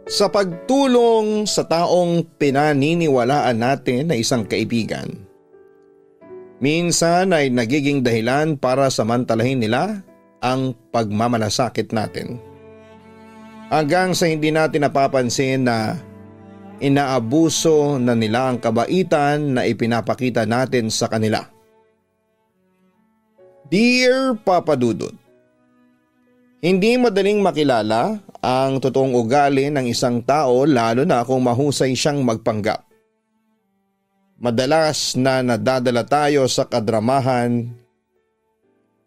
Sa pagtulong sa taong pinaniniwalaan natin na isang kaibigan, minsan ay nagiging dahilan para samantalahin nila ang pagmamalasakit natin. Hanggang sa hindi natin napapansin na inaabuso na nila ang kabaitan na ipinapakita natin sa kanila. Dear Papa Dudut, hindi madaling makilala ang totoong ugali ng isang tao lalo na kung mahusay siyang magpanggap. Madalas na nadadala tayo sa kadramahan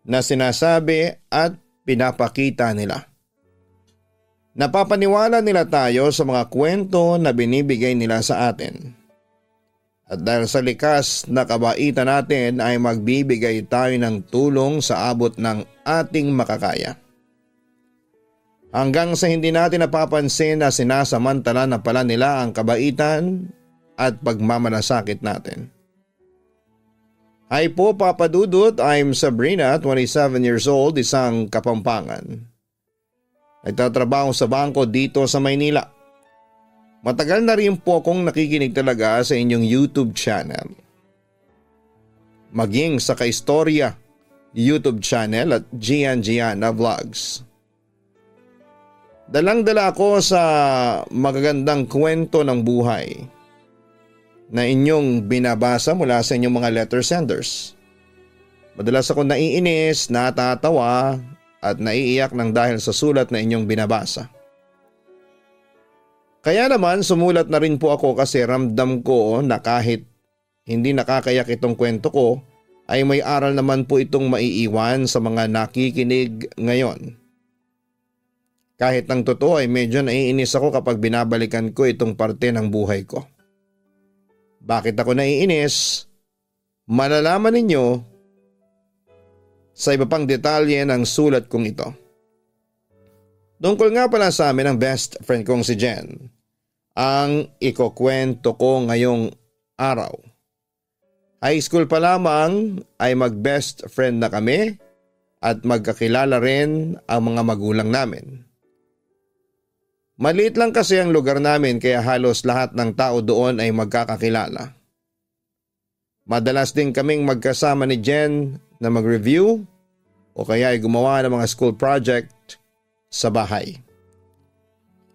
na sinasabi at pinapakita nila. Napapaniwala nila tayo sa mga kwento na binibigay nila sa atin. At dahil sa likas na kabaitan natin ay magbibigay tayo ng tulong sa abot ng ating makakaya. Hanggang sa hindi natin napapansin na sinasamantala na pala nila ang kabaitan at pagmamalasakit natin. Hi po Papa Dudut, I'm Sabrina, 27 years old, isang Kapampangan. Nagtatrabaho sa bangko dito sa Maynila. Matagal na rin po akong nakikinig talaga sa inyong YouTube channel. Maging sa Kaistorya YouTube channel at Gian Gianna Vlogs. Dalang-dala ako sa magagandang kwento ng buhay na inyong binabasa mula sa inyong mga letter senders. Madalas ako naiinis, natatawa at naiiyak ng dahil sa sulat na inyong binabasa. Kaya naman sumulat na rin po ako kasi ramdam ko na kahit hindi nakakayak itong kwento ko ay may aral naman po itong maiiwan sa mga nakikinig ngayon. Kahit ng totoo ay medyo naiinis ako kapag binabalikan ko itong parte ng buhay ko. Bakit ako naiinis? Malalaman ninyo sa iba pang detalye ng sulat kong ito. Tungkol nga pala sa amin ng best friend kong si Jen, ang ikukwento ko ngayong araw. High school pa lamang ay mag-best friend na kami at magkakilala rin ang mga magulang namin. Maliit lang kasi ang lugar namin kaya halos lahat ng tao doon ay magkakakilala. Madalas din kaming magkasama ni Jen na mag-review o kaya ay gumawa ng mga school project sa bahay.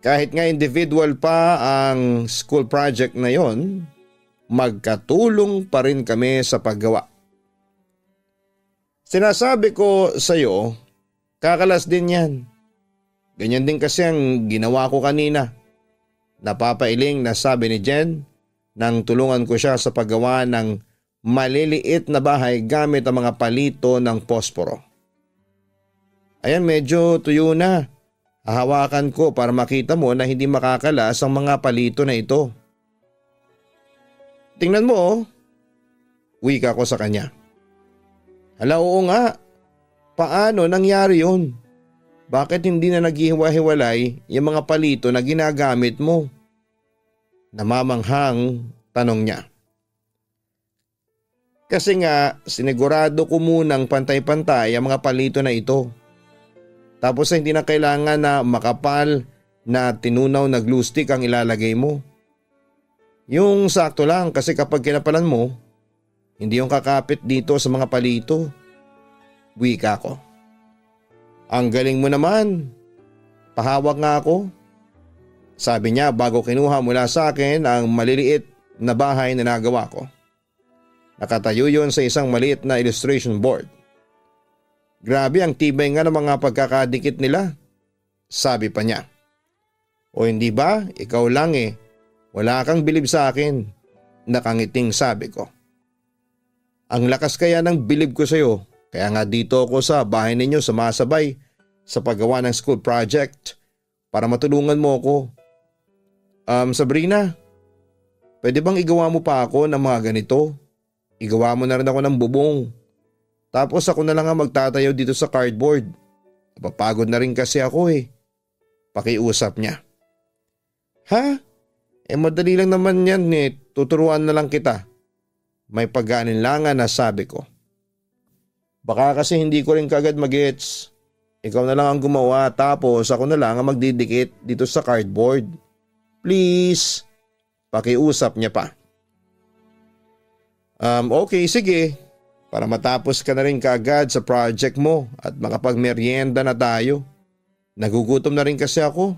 Kahit nga individual pa ang school project na yon, magkatulong pa rin kami sa paggawa. Sinasabi ko sa iyo, kakalas din yan. Ganyan din kasi ang ginawa ko kanina. Napapailing na sabi ni Jen nang tulungan ko siya sa paggawa ng maliliit na bahay gamit ang mga palito ng posporo. Ayan, medyo tuyo na. Hahawakan ko para makita mo na hindi makakalas ang mga palito na ito. Tingnan mo oh. Wika ko sa kanya. Hala, oo nga. Paano nangyari yun? Bakit hindi na naghihiwa-hiwalay yung mga palito na ginagamit mo? Namamanghang tanong niya. Kasi nga sinigurado ko munang pantay-pantay ang mga palito na ito. Tapos hindi na kailangan na makapal na tinunaw na glue stick ang ilalagay mo. Yung sakto lang kasi kapag kinapalan mo, hindi yung kakapit dito sa mga palito. Wika ko. Ang galing mo naman. Pahawak nga ako. Sabi niya bago kinuha mula sa akin ang maliliit na bahay na nagawa ko. Nakatayo yun sa isang maliit na illustration board. Grabe ang tibay nga ng mga pagkakadikit nila. Sabi pa niya. O hindi ba? Ikaw lang eh. Wala kang bilib sa akin. Nakangiting sabi ko. Ang lakas kaya ng bilib ko sa iyo. Kaya nga dito ako sa bahay ninyo sumasabay sa paggawa ng school project para matulungan mo ako. Sabrina, pwede bang igawa mo pa ako ng mga ganito? Igawa mo na rin ako ng bubong. Tapos ako na lang ang magtatayo dito sa cardboard. Napapagod na rin kasi ako eh. Pakiusap niya. Ha? Madali lang naman yan eh. Tuturuan na lang kita. May pag-aalinlangan na sabi ko. Baka kasi hindi ko rin kagad mag-gets. Ikaw na lang ang gumawa tapos ako na lang ang magdidikit dito sa cardboard. Please. Pakiusap niya pa. Okay, sige. Para matapos ka na rin kaagad sa project mo at makapagmeryenda na tayo. Nagugutom na rin kasi ako.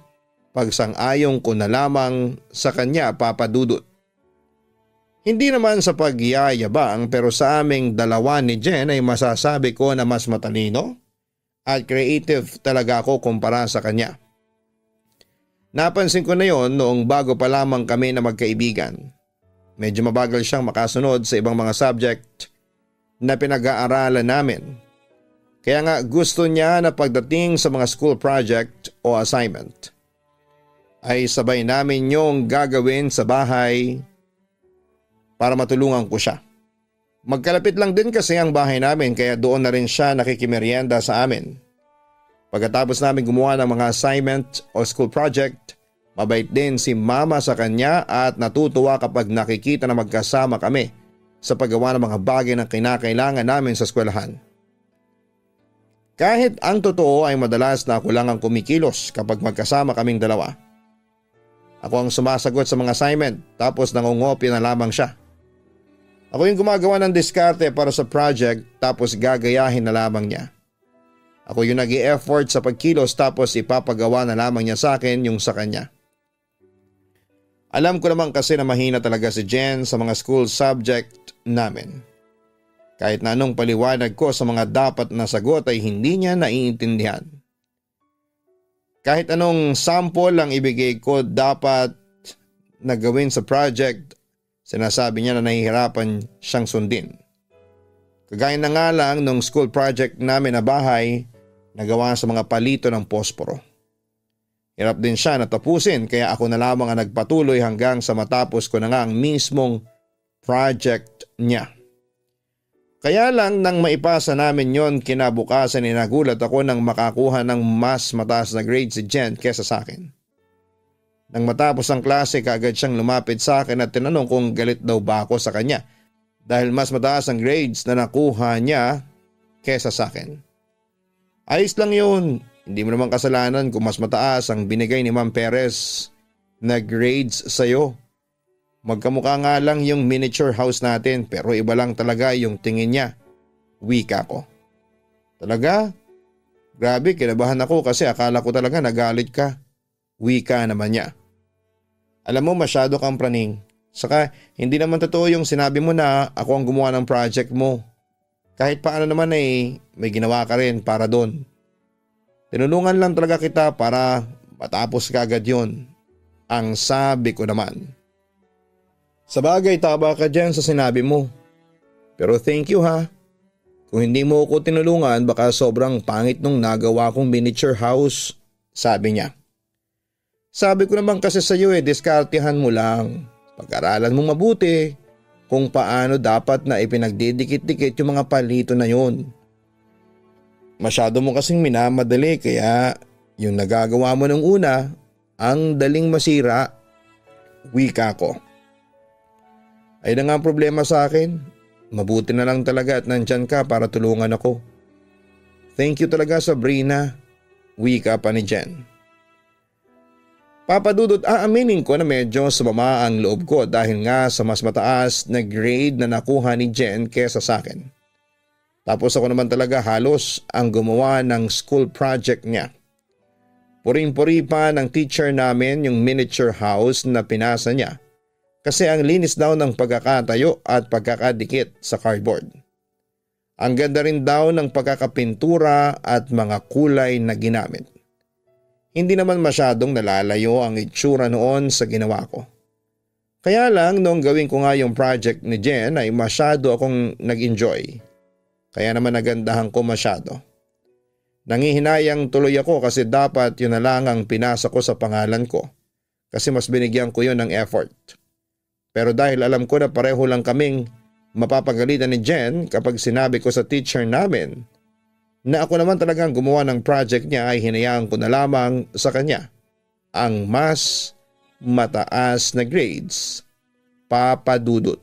Pagsang-ayong ko na lamang sa kanya, Papa Dudut. Hindi naman sa pagyayabang pero sa aming dalawa ni Jen ay masasabi ko na mas matalino at creative talaga ako kumpara sa kanya. Napansin ko na yon noong bago pa lamang kami na magkaibigan. Medyo mabagal siyang makasunod sa ibang mga subject na pinag-aaralan namin. Kaya nga gusto niya na pagdating sa mga school project o assignment ay sabay namin yung gagawin sa bahay para matulungan ko siya. Magkalapit lang din kasi ang bahay namin kaya doon na rin siya nakikimeryenda sa amin. Pagkatapos namin gumawa ng mga assignment o school project, mabait din si mama sa kanya at natutuwa kapag nakikita na magkasama kami sa paggawa ng mga bagay na kinakailangan namin sa eskwelahan. Kahit ang totoo ay madalas na ako lang ang kumikilos kapag magkasama kaming dalawa. Ako ang sumasagot sa mga assignment tapos nangungopia na lamang siya. Ako yung gumagawa ng diskarte para sa project tapos gagayahin na lamang niya. Ako yung nag-i-effort sa pagkilos tapos ipapagawa na lamang niya sa akin yung sa kanya. Alam ko naman kasi na mahina talaga si Jen sa mga school subject namin. Kahit na anong paliwanag ko sa mga dapat na sagot ay hindi niya naiintindihan. Kahit anong sample lang ibigay ko dapat na gawin sa project, sinasabi niya na nahihirapan siyang sundin. Kagaya na nga lang nung school project namin na bahay, nagawa sa mga palito ng posporo. Hirap din siya na tapusin kaya ako na lamang ang nagpatuloy hanggang sa matapos ko na nga ang mismong project niya. Kaya lang nang maipasa namin yon kinabukasan ay nagulat ako nang makakuha ng mas mataas na grade si Jen kesa sa akin. Nang matapos ang klase kaagad siyang lumapit sa akin at tinanong kung galit daw ba ako sa kanya dahil mas mataas ang grades na nakuha niya kesa sa akin. Ayos lang yun. Hindi mo naman kasalanan kung mas mataas ang binigay ni Ma'am Perez na grades sa'yo. Magkamukha nga lang yung miniature house natin pero iba lang talaga yung tingin niya. Wika ko. Talaga? Grabe, kinabahan ako kasi akala ko talaga nagalit ka. Wika naman niya. Alam mo masyado kang praning. Saka hindi naman totoo yung sinabi mo na ako ang gumawa ng project mo. Kahit paano naman may ginawa ka rin para doon. Tinulungan lang talaga kita para matapos ka agad yun. Ang sabi ko naman. Sabagay tama ka dyan sa sinabi mo. Pero thank you ha. Kung hindi mo ako tinulungan baka sobrang pangit nung nagawa kong miniature house, sabi niya. Sabi ko naman kasi sa iyo diskartehan mo lang. Pag-aralan mong mabuti. Kung paano dapat na ipinagdidikit-dikit yung mga palito na yon. Masyado mo kasing minamadali kaya yung nagagawa mo ng una ang daling masira. Wika ko. Ay na nga ang problema sa akin. Mabuti na lang talaga at nandyan ka para tulungan ako. Thank you talaga Sabrina. Wika pa ni Jen. Papa Dudut, aaminin ko na medyo sumama ang loob ko dahil nga sa mas mataas na grade na nakuha ni Jen kesa sa akin. Tapos ako naman talaga halos ang gumawa ng school project niya. Puring-puri pa ng teacher namin yung miniature house na pinasa niya kasi ang linis daw ng pagkakatayo at pagkakadikit sa cardboard. Ang ganda rin daw ng pagkakapintura at mga kulay na ginamit. Hindi naman masyadong nalalayo ang itsura noon sa ginawa ko. Kaya lang noong gawin ko nga yung project ni Jen ay masyado akong nag-enjoy. Kaya naman nagandahan ko masyado. Nangihinayang tuloy ako kasi dapat yun na lang ang pinasa ko sa pangalan ko. Kasi mas binigyan ko yun ng effort. Pero dahil alam ko na pareho lang kaming mapapagalitan ni Jen kapag sinabi ko sa teacher namin na ako naman talagang gumawa ng project niya ay hinayaan ko na lamang sa kanya ang mas mataas na grades, Papa Dudut.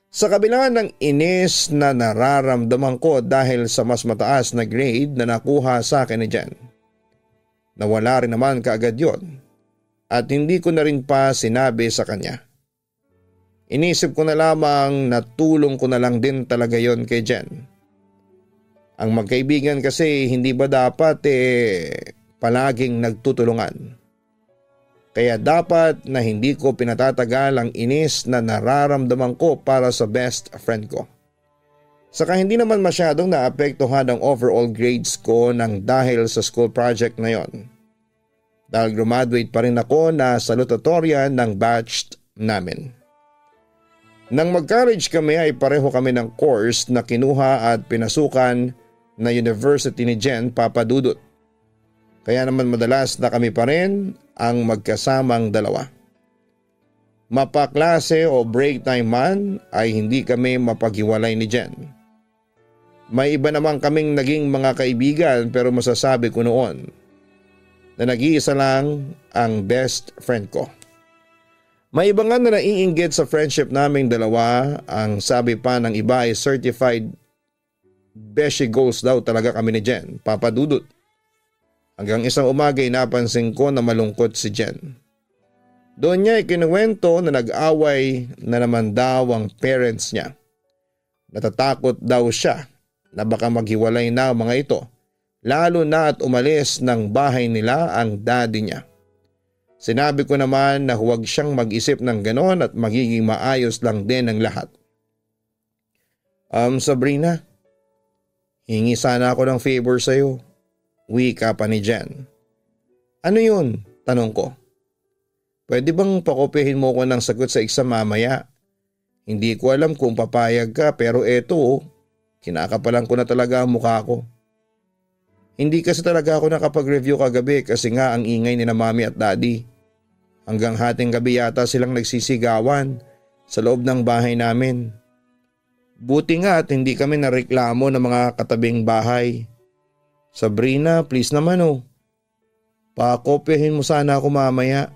Sa kabila ng inis na nararamdaman ko dahil sa mas mataas na grade na nakuha sa akin ni Jen, nawala rin naman kaagad yon. at hindi ko na rin pa sinabi sa kanya. Inisip ko na lamang na tulong ko na lang din talaga yon kay Jen. Ang magkaibigan kasi hindi ba dapat palaging nagtutulungan? Kaya dapat na hindi ko pinatatagal ang inis na nararamdaman ko para sa best friend ko. Saka hindi naman masyadong naapektuhan ang overall grades ko nang dahil sa school project na yon. Dahil graduate pa rin ako na salutatorian ng batch namin. Nang mag-college kami ay pareho kami ng course na kinuha at pinasukan na university ni Jen, Papa Dudut. Kaya naman madalas na kami pa rin ang magkasamang dalawa. Mapaklase o break time man ay hindi kami mapaghiwalay ni Jen. May iba naman kaming naging mga kaibigan pero masasabi ko noon na nag-iisa lang ang best friend ko. May iba nga na naiinggit sa friendship naming dalawa. Ang sabi pa ng iba ay certified beshi goals daw talaga kami ni Jen, Papa Dudut. Hanggang isang umaga ay napansin ko na malungkot si Jen. Doon niya ikinuwento na nag-away na naman daw ang parents niya. Natatakot daw siya na baka maghiwalay na ang mga ito, lalo na at umalis ng bahay nila ang daddy niya. Sinabi ko naman na huwag siyang mag-isip ng ganon at magiging maayos lang din ang lahat. Sabrina, hingi sana ako ng favor sa'yo. Wika pa ni Jen. Ano yun? Tanong ko. Pwede bang pakopyahin mo ko ng sagot sa exam mamaya? Hindi ko alam kung papayag ka pero eto, kinakapalan ko na talaga ang mukha ko. Hindi kasi talaga ako nakapag-review kagabi kasi nga ang ingay ni na mami at daddy. Hanggang hating gabi yata silang nagsisigawan sa loob ng bahay namin. Buti nga at hindi kami nareklamo ng mga katabing bahay. Sabrina, please naman pakopyahin mo sana ako mamaya.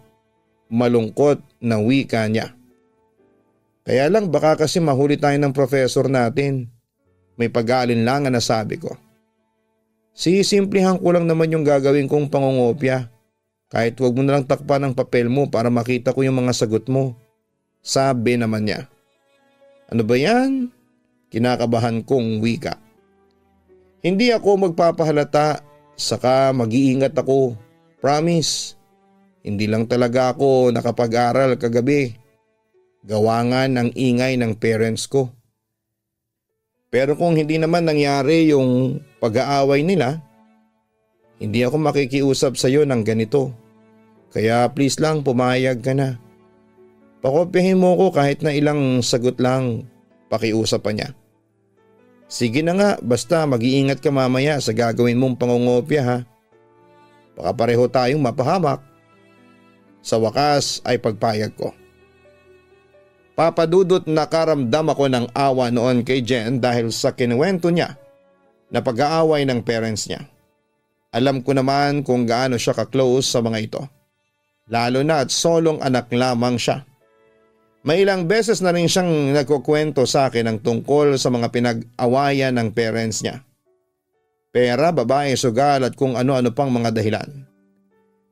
Malungkot na wika niya. Kaya lang baka kasi mahuli tayo ng professor natin. May pag-aalinlangan na sabi ko. Sisimplihan ko lang naman yung gagawin kong pangungopya. Kahit wag mo na lang takpan ng papel mo para makita ko yung mga sagot mo. Sabi naman niya. Ano ba yan? Kinakabahan kong wika. Hindi ako magpapahalata, saka mag-iingat ako. Promise. Hindi lang talaga ako nakapag-aral kagabi. Gawa nga ng ingay ng parents ko. Pero kung hindi naman nangyari yung pag-aaway nila, hindi ako makikiusap sa iyo ng ganito. Kaya please lang pumayag ka na. Pakopyahin mo ko kahit na ilang sagot lang, pakiusap pa niya. Sige na nga, basta mag-iingat ka mamaya sa gagawin mong pangungopya ha. Baka pareho tayong mapahamak. Sa wakas ay pagpayag ko. Papadudot nakaramdam ako ng awa noon kay Jen dahil sa kinuwento niya na pag-aaway ng parents niya. Alam ko naman kung gaano siya ka-close sa mga ito. Lalo na at solong anak lamang siya. May ilang beses na rin siyang nagkukwento sa akin ng tungkol sa mga pinag-awayan ng parents niya. Pera, babae, sugal at kung ano-ano pang mga dahilan.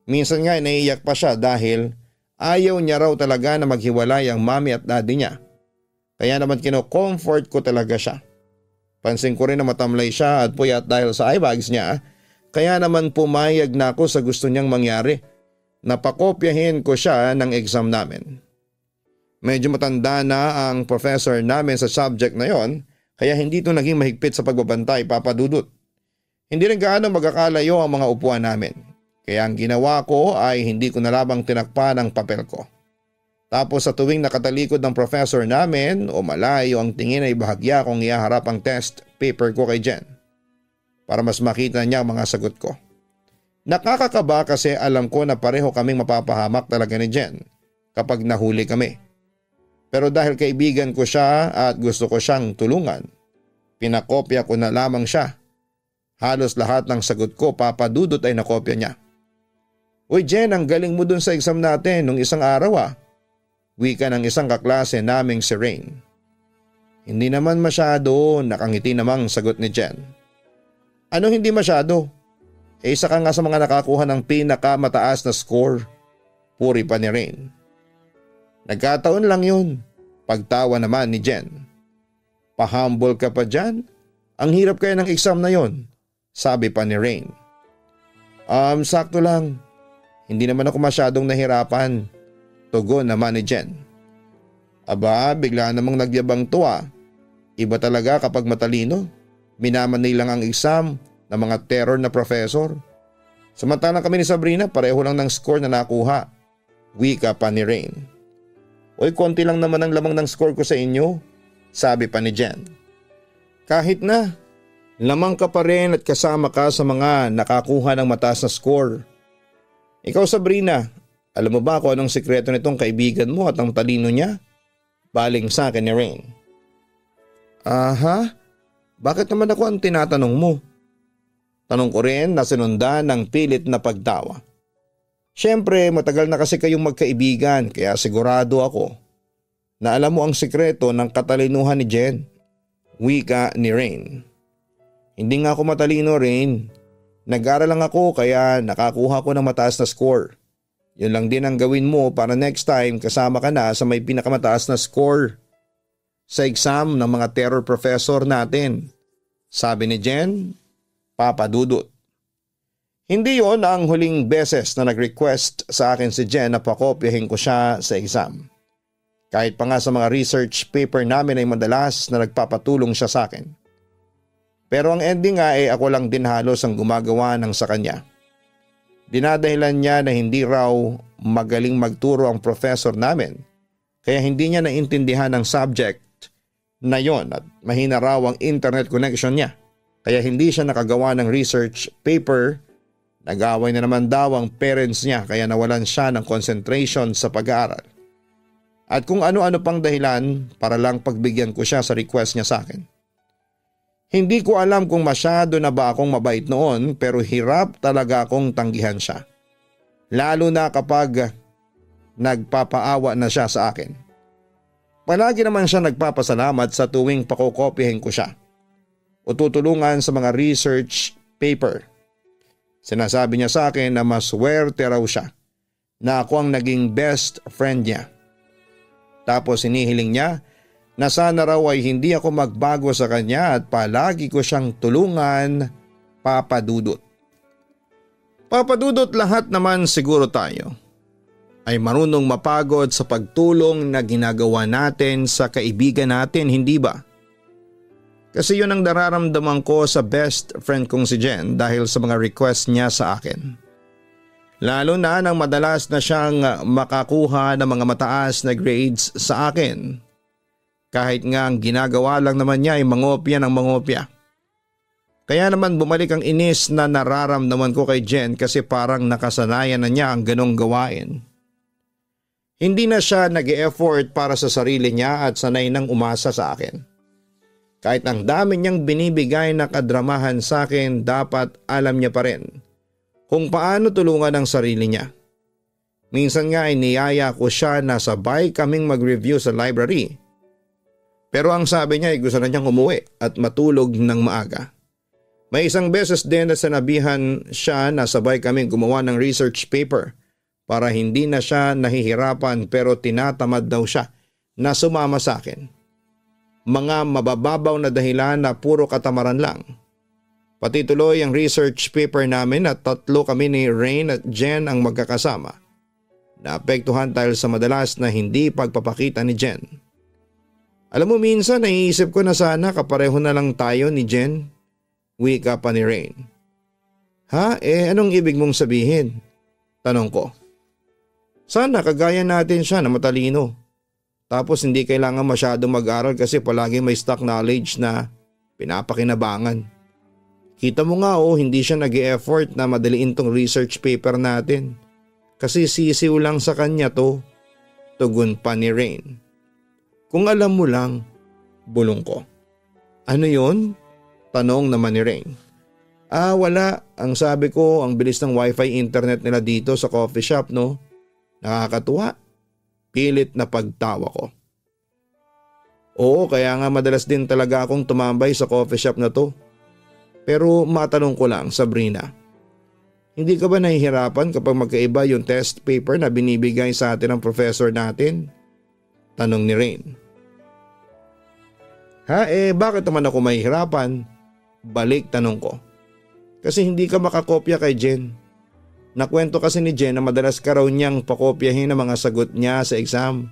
Minsan nga naiiyak pa siya dahil ayaw niya raw talaga na maghiwalay ang mami at daddy niya. Kaya naman kino-comfort ko talaga siya. Pansin ko rin na matamlay siya at puyat dahil sa eyebags niya. Kaya naman pumayag na ako sa gusto niyang mangyari. Napakopyahin ko siya ng exam namin. Medyo matanda na ang professor namin sa subject na yon, kaya hindi ito naging mahigpit sa pagbabantay, Papa Dudut. Hindi rin gaano magkakalayo ang mga upuan namin. Kaya ang ginawa ko ay hindi ko na labang tinakpan ang papel ko. Tapos sa tuwing nakatalikod ng professor namin o malayo ang tingin ay bahagya kong ihaharap ang test paper ko kay Jen. Para mas makita niya ang mga sagot ko. Nakakakaba kasi alam ko na pareho kaming mapapahamak talaga ni Jen kapag nahuli kami. Pero dahil kaibigan ko siya at gusto ko siyang tulungan, pinakopya ko na lamang siya. Halos lahat ng sagot ko, Papa Dudut, ay nakopya niya. Uy Jen, ang galing mo dun sa exam natin nung isang araw ah. Wika ng isang kaklase naming si Rain. Hindi naman masyado, nakangiti namang sagot ni Jen. Ano hindi masyado? Isa ka nga sa mga nakakuha ng pinakamataas na score. Puri pa ni Rain. Nagkataon lang yun. Pagtawa naman ni Jen. Pa-humble ka pa dyan? Ang hirap kaya ng exam na yon, sabi pa ni Rain. Sakto lang. Hindi naman ako masyadong nahirapan. Tugon naman ni Jen. Aba, bigla namang nagyabang tuwa. Iba talaga kapag matalino. Minamanay lang ang exam ng mga terror na professor. Samantalang kami ni Sabrina pareho lang ng score na nakuha. Wika pa ni Rain. Oy, konti lang naman ang lamang ng score ko sa inyo, sabi pa ni Jen. Kahit na, lamang ka pa rin at kasama ka sa mga nakakuha ng mataas na score. Ikaw Sabrina, alam mo ba kung anong sikreto nitong kaibigan mo at ang talino niya? Baling sa akin ni Rain. Aha? Bakit naman ako ang tinatanong mo? Tanong ko rin na sinundan ng pilit na pagtawa. Siyempre matagal na kasi kayong magkaibigan kaya sigurado ako na alam mo ang sikreto ng katalinuhan ni Jen. Wika ni Rain. Hindi nga ako matalino, Rain. Nag-aral lang ako kaya nakakuha ko ng mataas na score. Yun lang din ang gawin mo para next time kasama ka na sa may pinakamataas na score sa exam ng mga terror professor natin. Sabi ni Jen, papadudot. Hindi yon ang huling beses na nag-request sa akin si Jen na pakopyahin ko siya sa exam. Kahit pa nga sa mga research paper namin ay madalas na nagpapatulong siya sa akin. Pero ang ending nga ay ako lang din halos ang gumagawa ng sa kanya. Dinadahilan niya na hindi raw magaling magturo ang professor namin kaya hindi niya naintindihan ang subject na yon at mahina raw ang internet connection niya kaya hindi siya nakagawa ng research paper. Nag-away na naman daw ang parents niya kaya nawalan siya ng concentration sa pag-aaral. At kung ano-ano pang dahilan para lang pagbigyan ko siya sa request niya sa akin. Hindi ko alam kung masyado na ba akong mabait noon pero hirap talaga akong tanggihan siya. Lalo na kapag nagpapaawa na siya sa akin. Palagi naman siya nagpapasalamat sa tuwing pakokopyahin ko siya o tutulungan sa mga research paper. Sinasabi niya sa akin na maswerte raw siya na ako ang naging best friend niya. Tapos hinihiling niya na sana raw ay hindi ako magbago sa kanya at palagi ko siyang tulungan, papadudot. Papadudot lahat naman siguro tayo ay marunong mapagod sa pagtulong na ginagawa natin sa kaibigan natin, hindi ba? Kasi yun ang nararamdaman ko sa best friend kong si Jen dahil sa mga request niya sa akin. Lalo na nang madalas na siyang makakuha ng mga mataas na grades sa akin. Kahit nga ang ginagawa lang naman niya ay mangopya ng mangopya. Kaya naman bumalik ang inis na nararamdaman ko kay Jen kasi parang nakasanayan na niya ang ganong gawain. Hindi na siya nag-e-effort para sa sarili niya at sanay nang umasa sa akin. Kahit ang dami niyang binibigay na kadramahan sa akin, dapat alam niya pa rin kung paano tulungan ang sarili niya. Minsan nga ay niyaya ko siya na sabay kaming mag-review sa library. Pero ang sabi niya ay gusto na niyang umuwi at matulog ng maaga. May isang beses din na sinabihan siya na sabay kaming gumawa ng research paper para hindi na siya nahihirapan pero tinatamad daw siya na sumama sa akin. Mga mabababaw na dahilan na puro katamaran lang. Pati tuloy ang research paper namin at 3 kami ni Rain at Jen ang magkakasama. Naapektuhan dahil sa madalas na hindi pagpapakita ni Jen. Alam mo minsan naiisip ko na sana kapareho na lang tayo ni Jen. Wika pa ni Rain. Ha? Anong ibig mong sabihin? Tanong ko. Sana kagaya natin siya na matalino. Tapos hindi kailangan masyadong mag-aral kasi palagi may stock knowledge na pinapakinabangan. Kita mo nga hindi siya nag-e-effort na madaliin tong research paper natin. Kasi sisiw lang sa kanya to. Tugon pa ni Rain. Kung alam mo lang, bulong ko. Ano yon? Tanong naman ni Rain. Wala. Ang sabi ko, ang bilis ng wifi internet nila dito sa coffee shop, no? Nakakatuwa. Pilit na pagtawa ko. Oo, kaya nga madalas din talaga akong tumambay sa coffee shop na to. Pero matanong ko lang, Sabrina. Hindi ka ba nahihirapan kapag magkaiba yung test paper na binibigay sa atin ng professor natin? Tanong ni Rain. Bakit naman ako mahihirapan? Balik tanong ko. Kasi hindi ka makakopya kay Jen. Nakwento kasi ni Jen na madalas ka raw niyang pakopyahin ang mga sagot niya sa exam.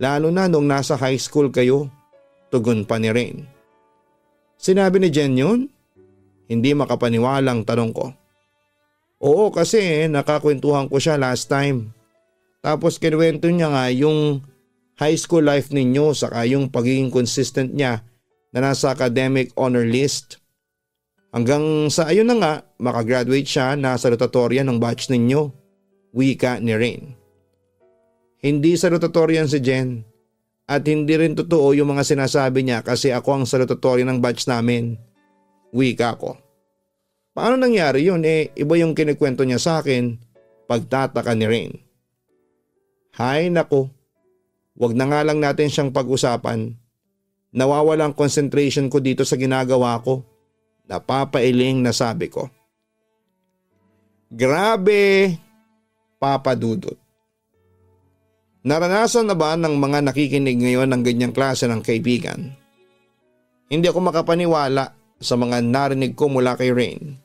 Lalo na nung nasa high school kayo. Tugon pa ni Rain. Sinabi ni Jen yun? Hindi makapaniwalang tanong ko. Oo kasi nakakwentuhan ko siya last time. Tapos kinuwento niya nga yung high school life ninyo saka yung pagiging consistent niya na nasa academic honor list. Hanggang sa ayun na nga makagraduate siya na salutatorian ng batch ninyo. Wika ni Rain. Hindi salutatorian si Jen at hindi rin totoo yung mga sinasabi niya kasi ako ang salutatorian ng batch namin. Wika ko. Paano nangyari yun? Iba yung kinikwento niya sa akin. Pagtataka ni Rain. Hay nako. Wag na nga lang natin siyang pag-usapan. Nawawala ang concentration ko dito sa ginagawa ko. Napapailing na sabi ko. Grabe, Papa Dudut. Naranasan na ba ng mga nakikinig ngayon ng ganyang klase ng kaibigan? Hindi ako makapaniwala sa mga narinig ko mula kay Rain.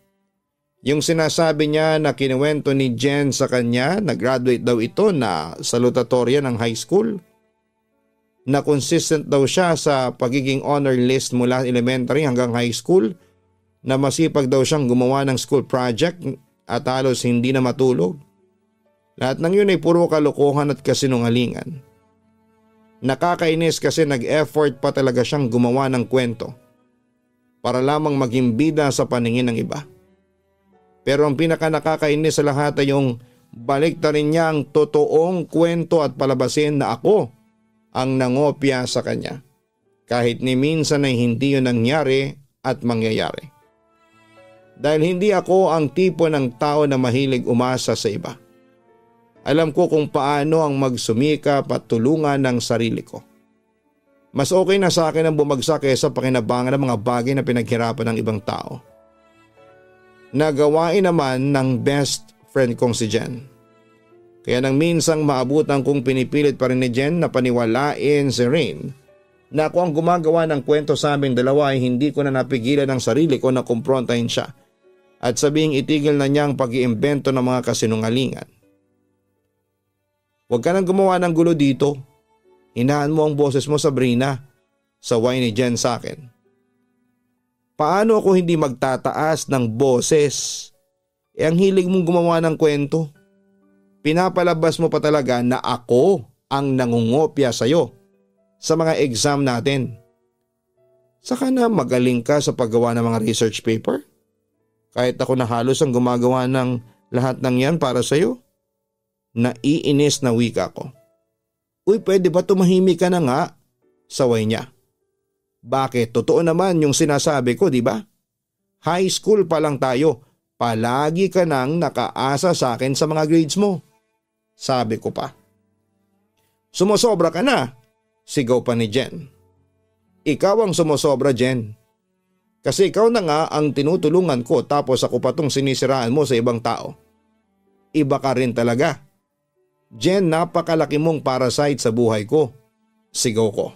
Yung sinasabi niya na kinuwento ni Jen sa kanya na graduate daw ito na salutatorian ng high school. Na consistent daw siya sa pagiging honor list mula elementary hanggang high school. Na masipag daw siyang gumawa ng school project at halos hindi na matulog. Lahat ng yun ay puro kalokohan at kasinungalingan. Nakakainis kasi nag-effort pa talaga siyang gumawa ng kwento para lamang maging bida sa paningin ng iba. Pero ang pinaka nakakainis sa lahat ay yung baliktarin niya ang totoong kwento at palabasin na ako ang nangopya sa kanya. Kahit ni minsan ay hindi yun nangyari at mangyayari. Dahil hindi ako ang tipo ng tao na mahilig umasa sa iba. Alam ko kung paano ang magsumikap at tulungan ng sarili ko. Mas okay na sa akin ang bumagsak kaysa pakinabangan ng mga bagay na pinaghirapan ng ibang tao. Nagawain naman ng best friend kong si Jen. Kaya nang minsang maabutan kong pinipilit pa rin ni Jen na paniwalain si Rain na ako ang gumagawa ng kwento sa aming dalawa ay hindi ko na napigilan ang sarili ko na kumprontahin siya at sabihing itigil na niya ang pag-iimbento ng mga kasinungalingan. Huwag ka nang gumawa ng gulo dito. Hinaan mo ang boses mo, Sabrina, saway ni Jen sa akin. Paano ako hindi magtataas ng boses? Ang hilig mong gumawa ng kwento. Pinapalabas mo pa talaga na ako ang nangungopya sa'yo sa mga exam natin. Saka na magaling ka sa paggawa ng mga research paper? Kahit ako na halos ang gumagawa ng lahat ng yan para sa'yo? Naiinis na wika ko. Uy, pwede ba tumahimik ka na nga? Saway niya. Bakit? Totoo naman yung sinasabi ko, di ba? High school pa lang tayo. Palagi ka nang nakaasa sa akin sa mga grades mo. Sabi ko pa. Sumosobra ka na. Sigaw pa ni Jen. Ikaw ang sumosobra, Jen. Kasi ikaw na nga ang tinutulungan ko tapos ako pa tong sinisiraan mo sa ibang tao. Iba ka rin talaga. Jen, napakalaki mong parasite sa buhay ko. Sigaw ko.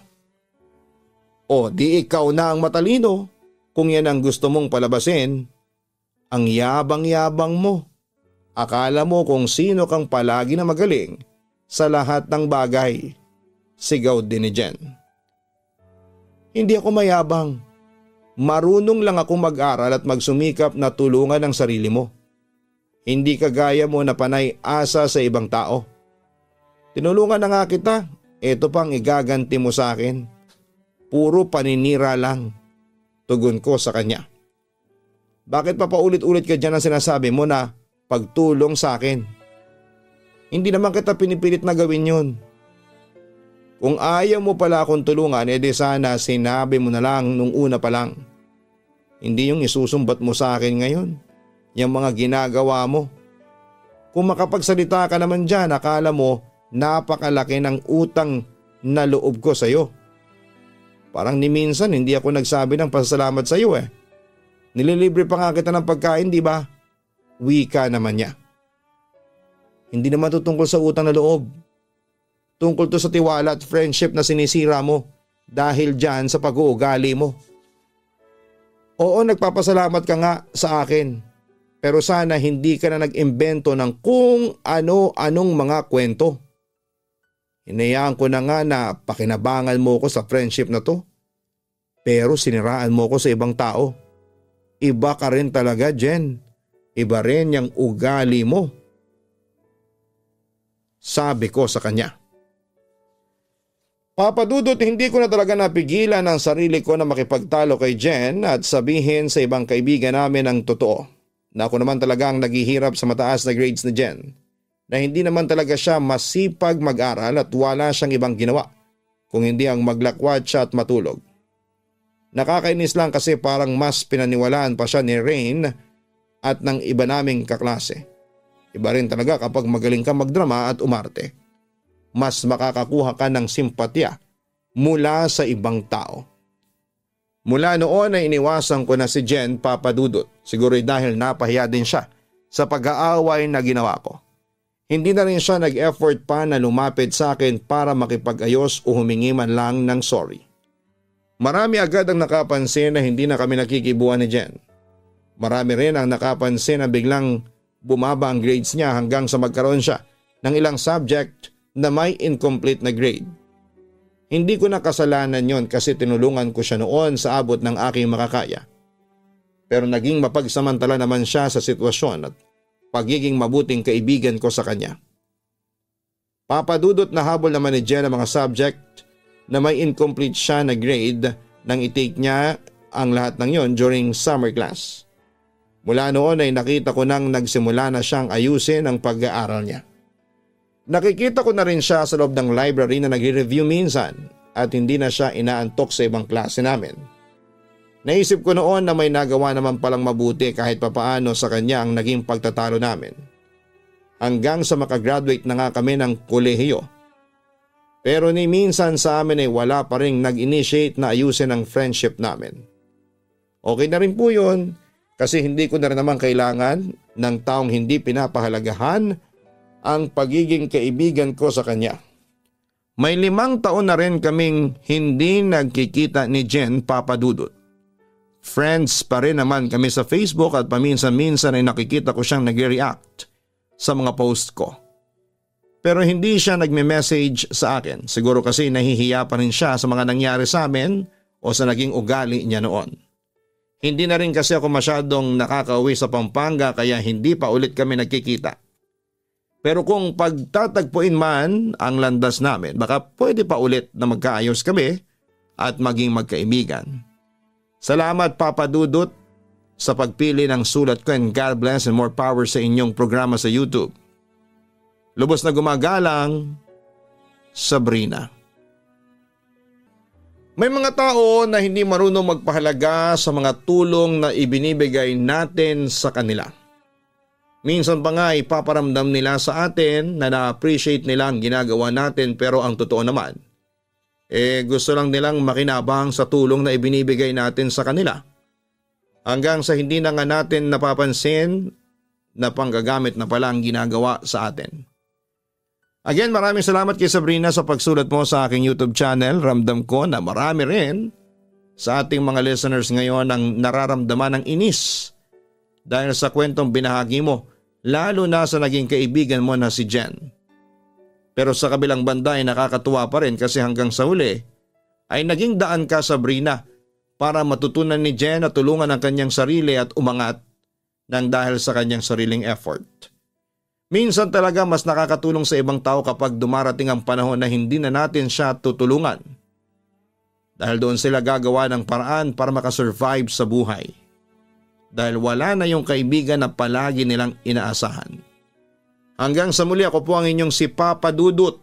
O di ikaw na ang matalino kung yan ang gusto mong palabasin. Ang yabang-yabang mo. Akala mo kung sino kang palagi na magaling sa lahat ng bagay. Sigaw din ni Jen. Hindi ako mayabang. Marunong lang ako mag-aral at magsumikap na tulungan ang sarili mo. Hindi kagaya mo na panay asa sa ibang tao. Tinulungan na nga kita. Ito pang igaganti mo sa akin. Puro paninira lang. Tugon ko sa kanya. Bakit pa paulit-ulit ka dyan ang sinasabi mo na pagtulong sa akin? Hindi naman kita pinipilit na gawin yun. Kung ayaw mo pala akong tulungan, edi sana sinabi mo na lang nung una pa lang. Hindi yung isusumbat mo sa akin ngayon. Yung mga ginagawa mo. Kung makapagsalita ka naman dyan, akala mo napakalaki ng utang na loob ko sa'yo. Parang ni minsan hindi ako nagsabi ng pasasalamat sa iyo eh. Nililibre pa nga kita ng pagkain, di ba? Wika naman niya. Hindi naman to tungkol sa utang na loob. Tungkol to sa tiwala at friendship na sinisira mo dahil dyan sa pag-uugali mo. Oo, nagpapasalamat ka nga sa akin. Pero sana hindi ka na nag-imbento ng kung ano-anong mga kwento. Hinayaan ko na nga na pakinabangan mo ko sa friendship na to. Pero siniraan mo ko sa ibang tao. Iba ka rin talaga, Jen. Iba rin yung ugali mo. Sabi ko sa kanya. Papa Dudut, hindi ko na talaga napigilan ang sarili ko na makipagtalo kay Jen at sabihin sa ibang kaibigan namin ang totoo. Na ako naman talaga ang naghihirap sa mataas na grades ni Jen. Na hindi naman talaga siya masipag mag-aral at wala siyang ibang ginawa. Kung hindi ang maglakwat siya at matulog. Nakakainis lang kasi parang mas pinaniwalaan pa siya ni Rain at ng iba naming kaklase. Iba rin talaga kapag magaling ka magdrama at umarte. Mas makakakuha ka ng simpatya mula sa ibang tao. Mula noon ay iniwasan ko na si Jen, Papa Dudut. Siguro dahil napahiya din siya sa pag-aaway na ginawa ko. Hindi na rin siya nag-effort pa na lumapit sa akin para makipag-ayos o humingi man lang ng sorry. Marami agad ang nakapansin na hindi na kami nakikibuan ni Jen. Marami rin ang nakapansin na biglang bumaba ang grades niya hanggang sa magkaroon siya ng ilang subject na may incomplete na grade. Hindi ko na kasalanan yon kasi tinulungan ko siya noon sa abot ng aking makakaya. Pero naging mapagsamantala naman siya sa sitwasyon at pagiging mabuting kaibigan ko sa kanya. Papadudot na habol naman ni Jen ang mga subject na may incomplete siya na grade nang i-take niya ang lahat ng yon during summer class. Mula noon ay nakita ko nang nagsimula na siyang ayusin ang pag-aaral niya. Nakikita ko na rin siya sa loob ng library na nagre-review minsan at hindi na siya inaantok sa ibang klase namin. Naisip ko noon na may nagawa naman palang mabuti kahit papaano sa kanya ang naging pagtatalo namin. Hanggang sa makagraduate na nga kami ng kolehiyo. Pero ni minsan sa amin ay wala pa rin nag-initiate na ayusin ang friendship namin. Okay na rin po yun kasi hindi ko na rin naman kailangan ng taong hindi pinapahalagahan ang pagiging kaibigan ko sa kanya. May 5 taon na rin kaming hindi nagkikita ni Jen, Papa Dudut. Friends pa rin naman kami sa Facebook at paminsan-minsan ay nakikita ko siyang nag-react sa mga post ko. Pero hindi siya nagme-message sa akin. Siguro kasi nahihiya pa rin siya sa mga nangyari sa amin o sa naging ugali niya noon. Hindi na rin kasi ako masyadong nakakauwi sa Pampanga kaya hindi pa ulit kami nagkikita. Pero kung pagtatagpuin man ang landas namin, baka pwede pa ulit na magkaayos kami at maging magkaibigan. Salamat Papa Dudut sa pagpili ng sulat ko and God bless and more power sa inyong programa sa YouTube. Lubos na gumagalang, Sabrina. May mga tao na hindi marunong magpahalaga sa mga tulong na ibinibigay natin sa kanila. Minsan pa nga ipaparamdam nila sa atin na na-appreciate nila ang ginagawa natin pero ang totoo naman, gusto lang nilang makinabang sa tulong na ibinibigay natin sa kanila. Hanggang sa hindi na nga natin napapansin na panggagamit na pala ang ginagawa sa atin. Again, maraming salamat kay Sabrina sa pagsulat mo sa aking YouTube channel. Ramdam ko na marami rin sa ating mga listeners ngayon ang nararamdaman ng inis dahil sa kwentong binahagi mo, lalo na sa naging kaibigan mo na si Jen. Pero sa kabilang banda ay nakakatuwa pa rin kasi hanggang sa huli ay naging daan ka, Sabrina, para matutunan ni Jen na tulungan ang kanyang sarili at umangat nang dahil sa kanyang sariling effort. Minsan talaga mas nakakatulong sa ibang tao kapag dumarating ang panahon na hindi na natin siya tutulungan. Dahil doon sila gagawa ng paraan para makasurvive sa buhay. Dahil wala na yung kaibigan na palagi nilang inaasahan. Hanggang sa muli, ako po ang inyong si Papa Dudut.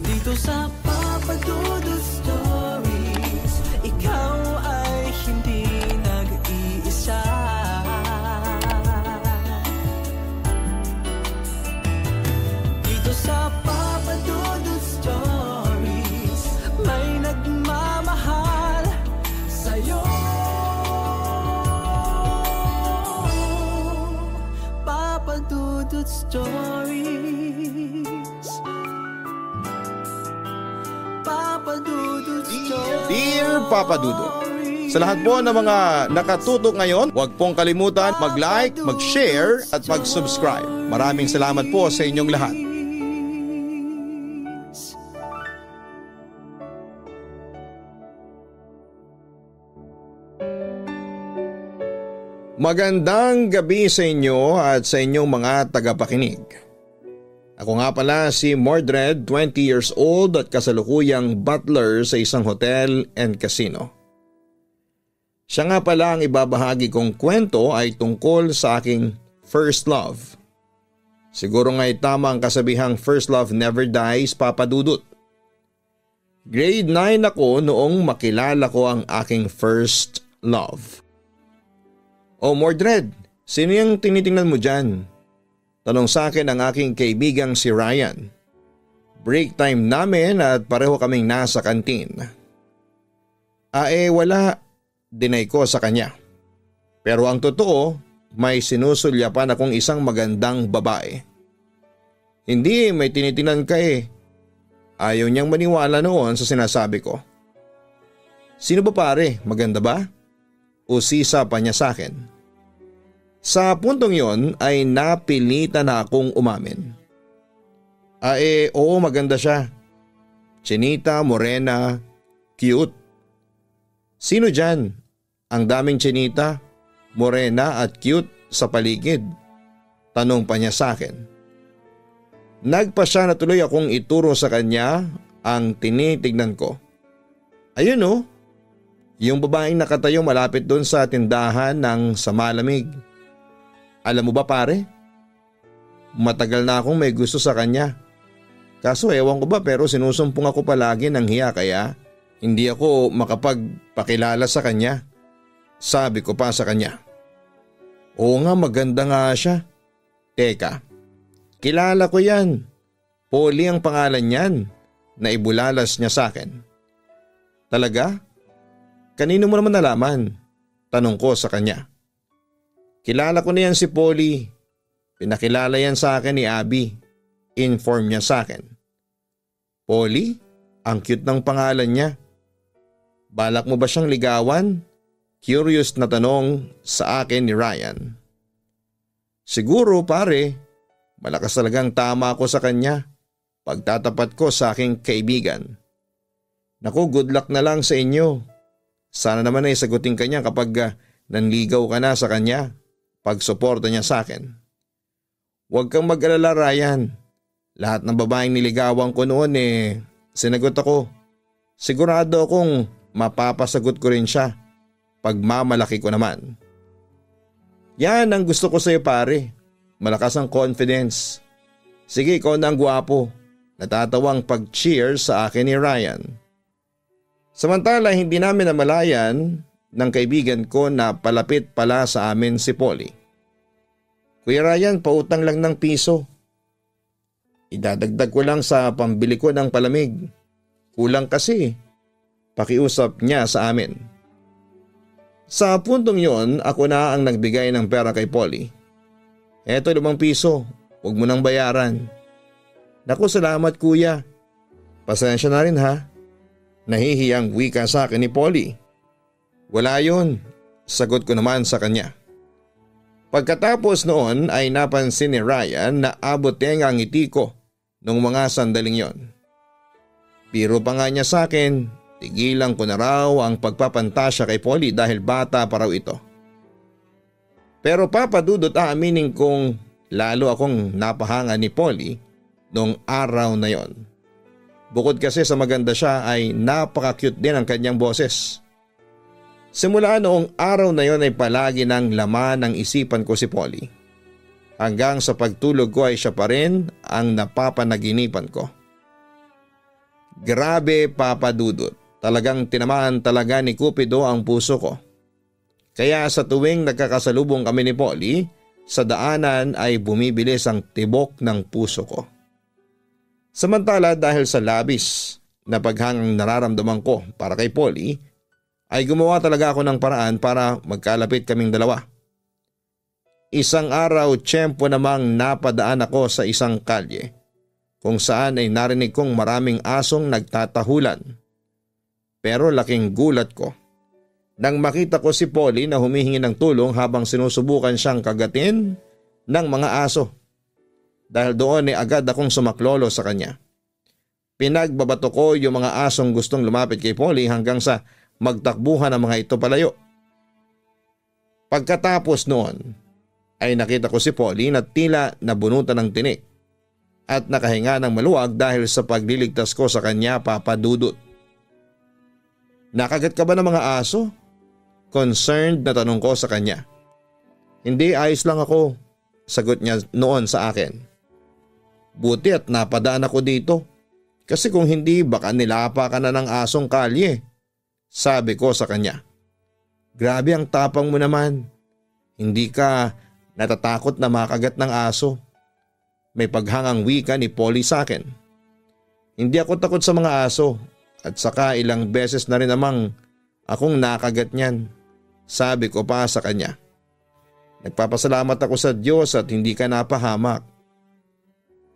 Dito sa Papa Dudut Stories, ikaw ay hindi nag-iisa. Dito sa Papa Dudut Stories, may nagmamahal sa'yo. Dudut Stories. Papa Dudut Stories. Dear Papa Dudut, sa lahat po ng mga nakatutok ngayon, huwag pong kalimutan mag-like, mag-share at mag-subscribe. Maraming salamat po sa inyong lahat. Magandang gabi sa inyo at sa inyong mga tagapakinig. Ako nga pala si Mordred, 20 years old at kasalukuyang butler sa isang hotel and casino. Siya nga pala ang ibabahagi kong kwento ay tungkol sa aking first love. Siguro nga'y tama ang kasabihang first love never dies, Papa Dudut. Grade 9 ako noong makilala ko ang aking first love. Oh Mordred, sino yung tinitingnan mo dyan? Tanong sa akin ang aking kaibigang si Ryan. Break time namin at pareho kaming nasa kantin. Wala, dinay ko sa kanya. Pero ang totoo, may sinusulyapan akong isang magandang babae. Hindi, may tinitingnan ka eh. Ayaw niyang maniwala noon sa sinasabi ko. Sino ba pare, maganda ba? Usisa pa niya sa akin. Sa puntong yon ay napilitan na akong umamin. Oo, maganda siya. Chinita, morena, cute. Sino dyan? Ang daming chinita, morena at cute sa paligid. Tanong pa niya sa akin. Nagpa siya na tuloy akong ituro sa kanya ang tinitignan ko. Ayun oh. Yung babaeng nakatayo malapit doon sa tindahan ng sa malamig. Alam mo ba pare? Matagal na akong may gusto sa kanya. Kaso ewan ko ba pero sinusumpong ako palagi ng hiya kaya hindi ako makapagpakilala sa kanya. Sabi ko pa sa kanya. Oo nga maganda nga siya. Teka, kilala ko yan. Polly ang pangalan niyan na ibulalas niya sa akin. Talaga? Kanino mo naman nalaman? Tanong ko sa kanya. Kilala ko na yan si Polly. Pinakilala yan sa akin ni Abby. Inform niya sa akin. Polly? Ang cute ng pangalan niya. Balak mo ba siyang ligawan? Curious na tanong sa akin ni Ryan. Siguro pare, malakas talagang tama ako sa kanya. Pagtatapat ko sa aking kaibigan. Naku, good luck na lang sa inyo. Sana naman ay sagutin ka niya kapag nanligaw ka na sa kanya. Pagsuporta niya sa akin. Huwag kang mag-alala Ryan. Lahat ng babaeng niligawan ko noon sinagot ako. Sigurado akong mapapasagot ko rin siya. Pagmamalaki ko naman. Yan ang gusto ko sa'yo pare. Malakas ang confidence. Sige ikaw na ang gwapo. Natatawang pag-cheer sa akin ni Ryan. Samantala hindi namin namalayan ng kaibigan ko na palapit pala sa amin si Polly. Kuya Ryan, pautang lang ng piso. Idadagdag ko lang sa pambili ko ng palamig. Kulang kasi. Pakiusap niya sa amin. Sa puntong yon, ako na ang nagbigay ng pera kay Polly. Eto 5 piso, huwag mo nang bayaran. Naku, salamat kuya. Pasensya na rin ha. Nahihiyang wika sa akin ni Polly. Wala yun, sagot ko naman sa kanya. Pagkatapos noon ay napansin ni Ryan na aboteng ang ngiti ko nung mga sandaling yon. Biro pa nga niya sa akin, tigilan ko na raw ang pagpapantasya kay Polly dahil bata pa raw ito. Pero Papa Dudut, aaminin kong lalo akong napahanga ni Polly noong araw na yon. Bukod kasi sa maganda siya ay napaka-cute din ang kanyang boses. Simula noong araw na yon ay palagi ng laman ng isipan ko si Polly. Hanggang sa pagtulog ko ay siya pa rin ang napapanaginipan ko. Grabe Papa Dudut, talagang tinamaan talaga ni Cupido ang puso ko. Kaya sa tuwing nagkakasalubong kami ni Polly, sa daanan ay bumibilis ang tibok ng puso ko. Samantala dahil sa labis na paghangang nararamdaman ko para kay Polly, ay gumawa talaga ako ng paraan para magkalapit kaming dalawa. Isang araw, tiyempo namang napadaan ako sa isang kalye kung saan ay narinig kong maraming asong nagtatahulan. Pero laking gulat ko nang makita ko si Polly na humihingi ng tulong habang sinusubukan siyang kagatin ng mga aso. Dahil doon ay agad akong sumaklolo sa kanya. Pinagbabato ko yung mga asong gustong lumapit kay Polly hanggang sa magtakbuhan ang mga ito palayo. Pagkatapos noon ay nakita ko si Polly na tila nabunutan ng tinik at nakahinga ng maluwag dahil sa pagliligtas ko sa kanya, Papa Dudut. Nakagat ka ba ng mga aso? Concerned na tanong ko sa kanya. Hindi, ayos lang ako, sagot niya noon sa akin. Buti at napadaan ako dito kasi kung hindi baka nilapa ka na ng asong kalye, sabi ko sa kanya. Grabe ang tapang mo naman. Hindi ka natatakot na makagat ng aso. May paghangang wika ni Polly sa akin. Hindi ako takot sa mga aso at saka ilang beses na rin namang akong nakagat niyan, sabi ko pa sa kanya. Nagpapasalamat ako sa Diyos at hindi ka napahamak.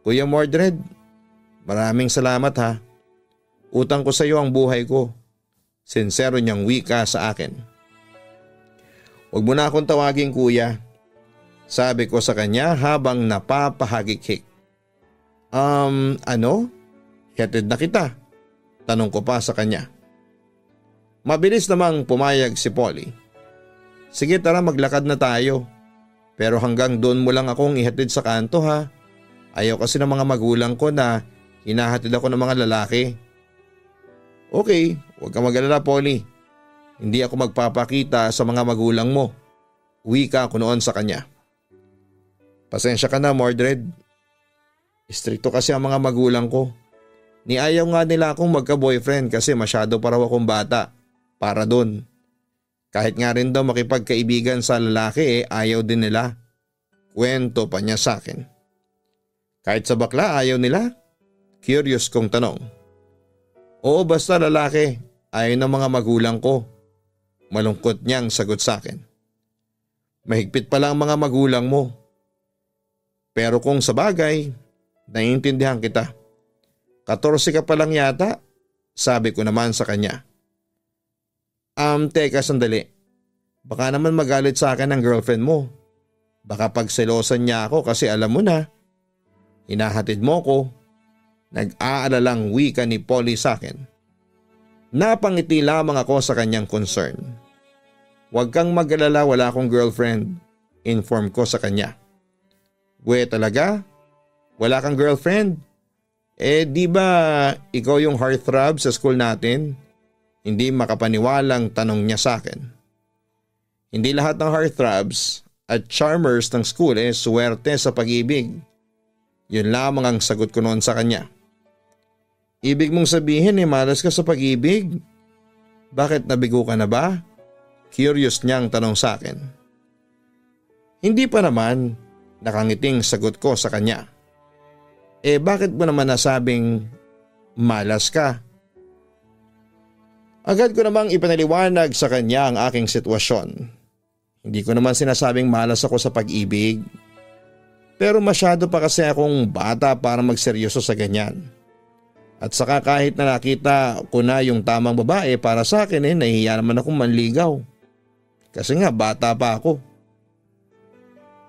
Kuya Mordred, maraming salamat ha. Utang ko sa iyo ang buhay ko. Sincero niyang wika sa akin. Huwag mo na akong tawagin kuya, sabi ko sa kanya habang napapahagik-hik. Ano? Hatid na kita, tanong ko pa sa kanya. Mabilis namang pumayag si Polly. Sige tara maglakad na tayo, pero hanggang doon mo lang akong ihatid sa kanto ha. Ayaw kasi ng mga magulang ko na hinahatid ako ng mga lalaki. Okay, huwag kang mag-alala Polly. Hindi ako magpapakita sa mga magulang mo. Wika ko noon sa kanya. Pasensya ka na Mordred. Istrikto kasi ang mga magulang ko. Niayaw nga nila akong magka-boyfriend kasi masyado pa raw akong bata para dun. Kahit nga rin daw makipagkaibigan sa lalaki ayaw din nila. Kwento pa niya sa akin. Kahit sa bakla ayaw nila? Curious kong tanong. Oo basta lalaki, ayaw ng mga magulang ko. Malungkot niyang sagot sa akin. Mahigpit pala ang mga magulang mo. Pero kung sa bagay, naiintindihan kita. 14 ka pa lang yata, sabi ko naman sa kanya. Teka sandali. Baka naman magalit sa akin ang girlfriend mo. Baka pagselosan niya ako kasi alam mo na. Hinahatid mo ko. Nag-aalalang wika ni Polly sa akin. Napangiti lamang ako sa kanyang concern. Huwag kang mag-alala, wala akong girlfriend, inform ko sa kanya. We talaga? Wala kang girlfriend? Di ba ikaw yung heartthrob sa school natin? Hindi makapaniwalang tanong niya sa akin. Hindi lahat ng heartthrobs at charmers ng school suwerte sa pag-ibig. Yun lamang ang sagot ko noon sa kanya. Ibig mong sabihin malas ka sa pag-ibig? Bakit nabigo ka na ba? Curious niyang tanong sa akin. Hindi pa naman, nakangiting sagot ko sa kanya. Bakit mo naman nasabing malas ka? Agad ko namang ipanaliwanag sa kanya ang aking sitwasyon. Hindi ko naman sinasabing malas ako sa pag-ibig. Pero masyado pa kasi akong bata para magseryoso sa ganyan. At saka kahit na nakita ko na yung tamang babae para sa akin nahihiya naman akong manligaw. Kasi nga bata pa ako.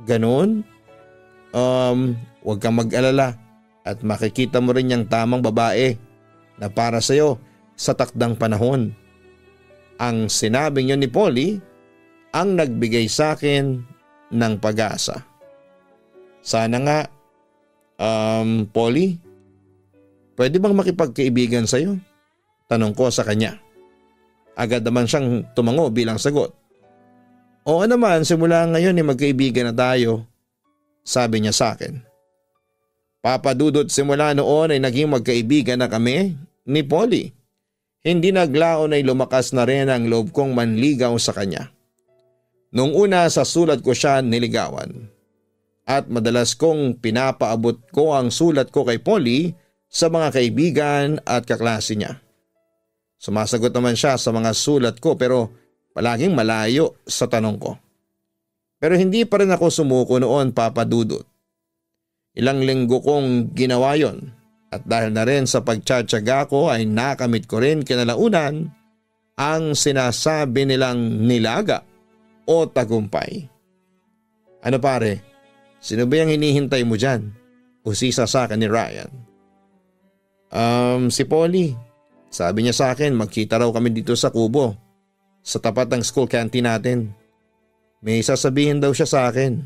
Ganon? Huwag kang mag-alala at makikita mo rin yung tamang babae na para sa'yo sa takdang panahon. Ang sinabing yun ni Polly ang nagbigay sa akin ng pag-asa. Sana nga, Polly, pwede bang makipagkaibigan sa'yo? Tanong ko sa kanya. Agad naman siyang tumango bilang sagot. Oo naman, simula ngayon magkaibigan na tayo, sabi niya sa akin. Papa Dudut, simula noon ay naging magkaibigan na kami ni Polly. Hindi naglaon ay lumakas na rin ang loob kong manligaw sa kanya. Nung una sa sulat ko siya niligawan. At madalas kong pinapaabot ko ang sulat ko kay Polly sa mga kaibigan at kaklase niya. Sumasagot naman siya sa mga sulat ko pero palaging malayo sa tanong ko. Pero hindi pa rin ako sumuko noon, Papa Dudut. Ilang linggo kong ginawa yon at dahil na rin sa pagtsatsaga ko ay nakamit ko rin kinalaunan ang sinasabi nilang nilaga o tagumpay. Ano pare, sino ba yung hinihintay mo dyan? Usisa sa akin ni Ryan. Si Polly. Sabi niya sa akin magkita raw kami dito sa kubo sa tapat ng school canteen natin. May sasabihin daw siya sa akin.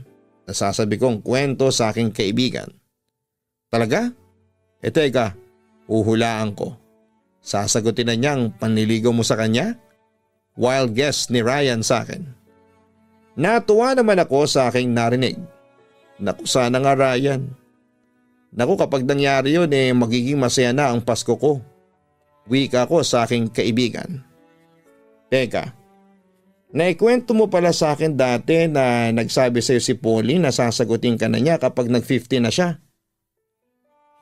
Nasasabi kong kwento sa aking kaibigan. Talaga? Teka, uhulaan ko. Sasagutin na niyang panliligaw mo sa kanya? Wild guess ni Ryan sa akin. Natuwa naman ako sa aking narinig. Naku sana nga Ryan. Naku kapag nangyari yun magiging masaya na ang Pasko ko. Wika ko sa aking kaibigan. Teka, naikwento mo pala sa akin dati na nagsabi sa'yo si Polly na sasagutin ka na niya kapag nag-50 na siya.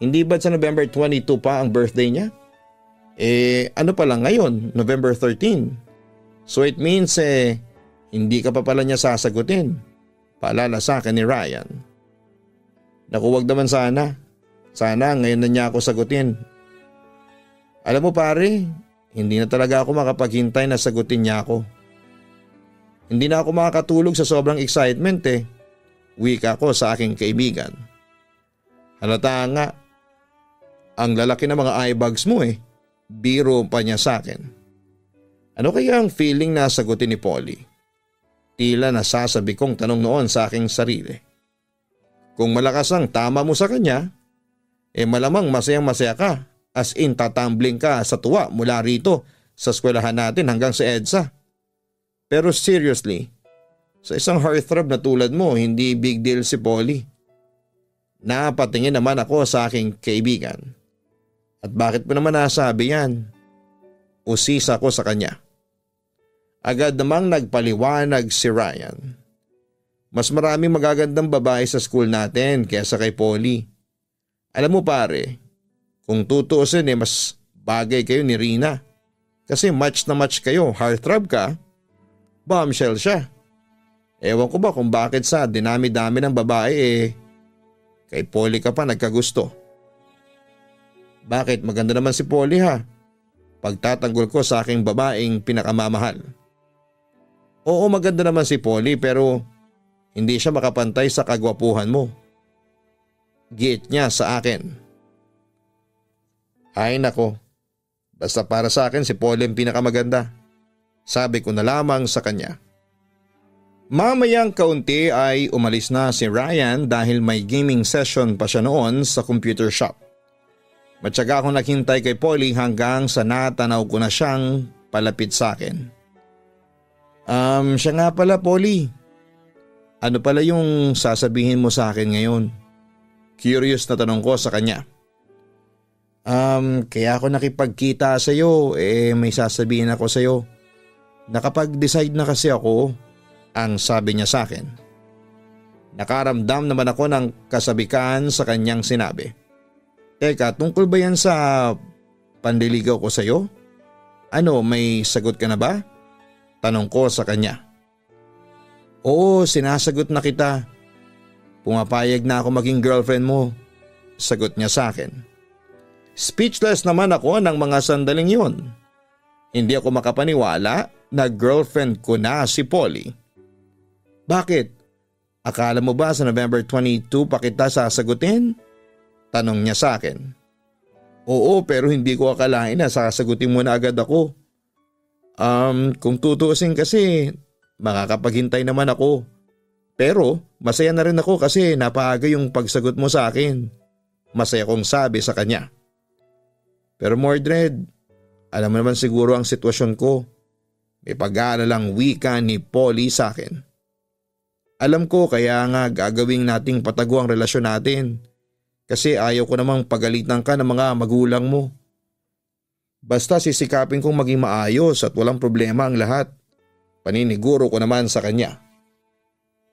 Hindi ba sa November 22 pa ang birthday niya? Ano pala ngayon, November 13. So it means hindi ka pa pala niya sasagutin. Paalala sa akin ni Ryan. Naku wag naman sana. Sana ngayon na niya ako sagutin. Alam mo pare, hindi na talaga ako makapaghintay na sagutin niya ako. Hindi na ako makakatulog sa sobrang excitement Wika ko sa aking kaibigan. Halata nga, ang lalaki ng mga eye bags mo Biro pa niya sa akin. Ano kaya ang feeling na sagutin ni Polly? Tila nasasabi kong tanong noon sa aking sarili. Kung malakas ang tama mo sa kanya, malamang masayang masaya ka. As in tatambling ka sa tuwa mula rito sa eskwelahan natin hanggang sa EDSA. Pero seriously, sa isang heartthrob na tulad mo, hindi big deal si Polly. Napatingin naman ako sa aking kaibigan. At bakit mo naman nasabi yan? Usisa ko sa kanya. Agad namang nagpaliwanag si Ryan. Mas maraming magagandang babae sa school natin kaysa kay Polly. Alam mo pare, kung tutuusin mas bagay kayo ni Rina. Kasi match na match kayo, heartthrob ka, bombshell siya. Ewan ko ba kung bakit sa dinami-dami ng babae kay Polly ka pa nagkagusto. Bakit maganda naman si Polly ha? Pagtatanggol ko sa aking babaeng pinakamamahal. Oo maganda naman si Polly pero hindi siya makapantay sa kagwapuhan mo. Giit niya sa akin. Ay nako, basta para sa akin si Polly ang pinakamaganda. Sabi ko na lamang sa kanya. Mamayang kaunti ay umalis na si Ryan dahil may gaming session pa siya noon sa computer shop. Matyaga akong naghintay kay Polly hanggang sa natanaw ko na siyang palapit sa akin. Siya nga pala Polly. Ano pala yung sasabihin mo sa akin ngayon? Curious na tanong ko sa kanya. Kaya ako nakipagkita sa iyo, may sasabihin ako sa iyo. Nakapag-decide na kasi ako, ang sabi niya sa akin. Nakaramdam naman ako ng kasabikan sa kanyang sinabi. Teka, tungkol ba yan sa panliligaw ko sa iyo? Ano, may sagot ka na ba? Tanong ko sa kanya. Oo, sinasagot na kita. Pumapayag na ako maging girlfriend mo. Sagot niya sa akin. Speechless naman ako ng mga sandaling yun. Hindi ako makapaniwala na girlfriend ko na si Polly. Bakit? Akala mo ba sa November 22 pa kita sasagutin? Tanong niya sa akin. Oo pero hindi ko akalain na sasagutin mo na agad ako. Kung tutuusin kasi makakapaghintay naman ako. Pero masaya na rin ako kasi napaaga yung pagsagot mo sa akin. Masaya kong sabi sa kanya. Pero Mordred, alam mo naman siguro ang sitwasyon ko. May pag-aalalang wika ni Polly sa akin. Alam ko kaya nga gagawing nating patago ang relasyon natin. Kasi ayaw ko namang pagalitan ka ng mga magulang mo. Basta sisikapin kong maging maayos at walang problema ang lahat. Paniniguro ko naman sa kanya.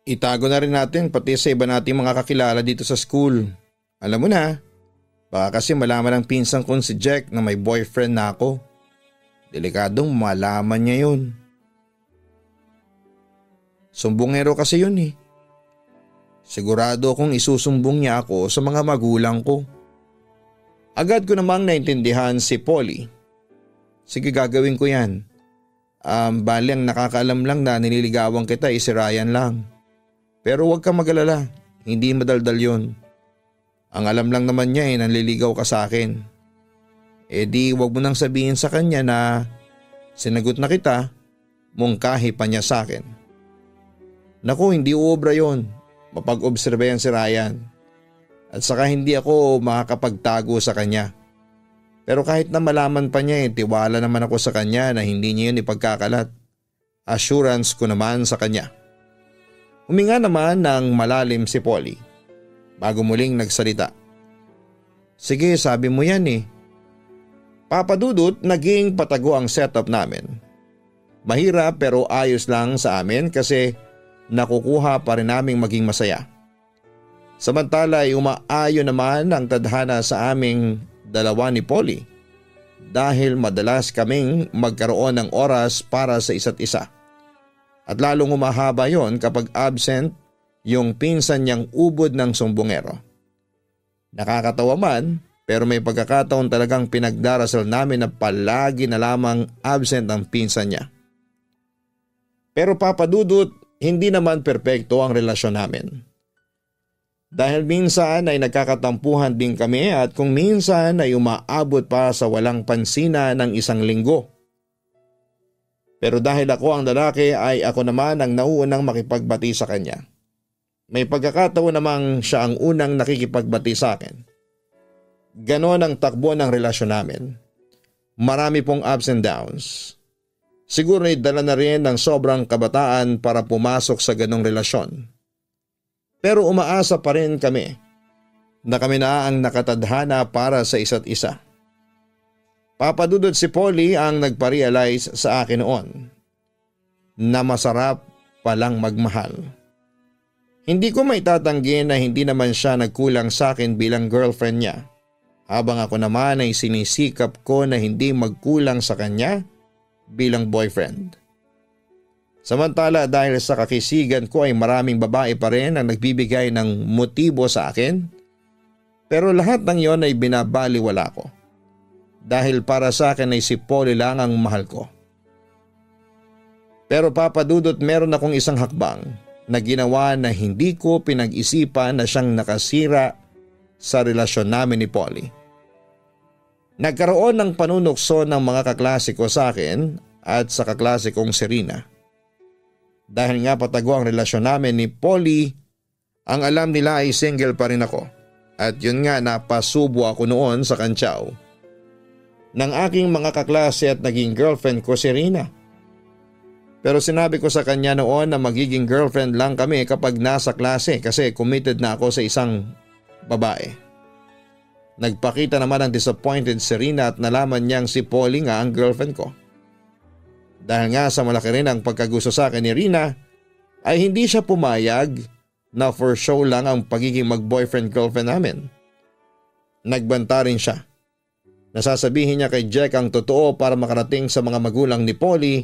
Itago na rin natin pati sa iba nating mga kakilala dito sa school. Alam mo na. Baka kasi malaman ng pinsan kong si Jack na may boyfriend na ako. Delikadong malaman niya yun. Sumbongero kasi yun eh. Sigurado akong isusumbong niya ako sa mga magulang ko. Agad ko namang naintindihan si Polly. Sige, gagawin ko yan. Bali ang nakakaalam lang na nililigawan kita si Ryan lang. Pero huwag kang mag-alala, hindi madaldal yun. Ang alam lang naman niya nanliligaw ka sa akin. Di huwag mo nang sabihin sa kanya na sinagot na kita, mungkahi pa niya sa akin. Naku, hindi uobra yun. Mapag-obserba yan si Ryan. At saka hindi ako makakapagtago sa kanya. Pero kahit na malaman pa niya tiwala naman ako sa kanya na hindi niya yun ipagkakalat. Assurance ko naman sa kanya. Huminga naman ng malalim si Polly bago muling nagsalita. Sige, sabi mo yan eh. Papa Dudut, naging patago ang setup namin. Mahirap pero ayos lang sa amin kasi nakukuha pa rin naming maging masaya. Samantala ay umaayon naman ang tadhana sa aming dalawa ni Polly dahil madalas kaming magkaroon ng oras para sa isa't isa. At lalong umahaba yon kapag absent yung pinsan niyang ubod ng sumbongero. Nakakatawa man pero may pagkakataon talagang pinagdarasal namin na palagi na lamang absent ang pinsan niya. Pero Papa Dudut, hindi naman perpekto ang relasyon namin. Dahil minsan ay nagkakatampuhan din kami at kung minsan ay umaabot pa sa walang pansina ng isang linggo. Pero dahil ako ang lalaki ay ako naman ang nauunang makipagbati sa kanya. May pagkakataon namang siya ang unang nakikipagbati sa akin. Ganon ang takbo ng relasyon namin. Marami pong ups and downs. Siguro ay dala na rin ng sobrang kabataan para pumasok sa ganong relasyon. Pero umaasa pa rin kami na kami na ang nakatadhana para sa isa't isa. Papadudod si Polly ang nagpa-realize sa akin noon na masarap palang magmahal. Hindi ko maitatanggi na hindi naman siya nagkulang sa akin bilang girlfriend niya, habang ako naman ay sinisikap ko na hindi magkulang sa kanya bilang boyfriend. Samantala dahil sa kakisigan ko ay maraming babae pa rin ang nagbibigay ng motibo sa akin, pero lahat ng yon ay binabaliwala ko. Dahil para sa akin ay si Polly lang ang mahal ko. Pero Papa Dudut, meron akong isang hakbang na ginawa na hindi ko pinag-isipan na siyang nakasira sa relasyon namin ni Polly. Nagkaroon ng panunukso ng mga kaklase ko sa akin at sa kaklase kong si Rina. Dahil nga patago ang relasyon namin ni Polly, ang alam nila ay single pa rin ako. At yun nga, napasubo ako noon sa kantsaw ng aking mga kaklase at naging girlfriend ko si Rina. Pero sinabi ko sa kanya noon na magiging girlfriend lang kami kapag nasa klase kasi committed na ako sa isang babae. Nagpakita naman ang disappointed si Rina at nalaman niyang si Polly nga ang girlfriend ko. Dahil nga sa malaki rin ang pagkagusto sa akin ni Rina, ay hindi siya pumayag na for show lang ang pagiging mag-boyfriend-girlfriend namin. Nagbanta rin siya. Nasasabihin niya kay Jack ang totoo para makarating sa mga magulang ni Polly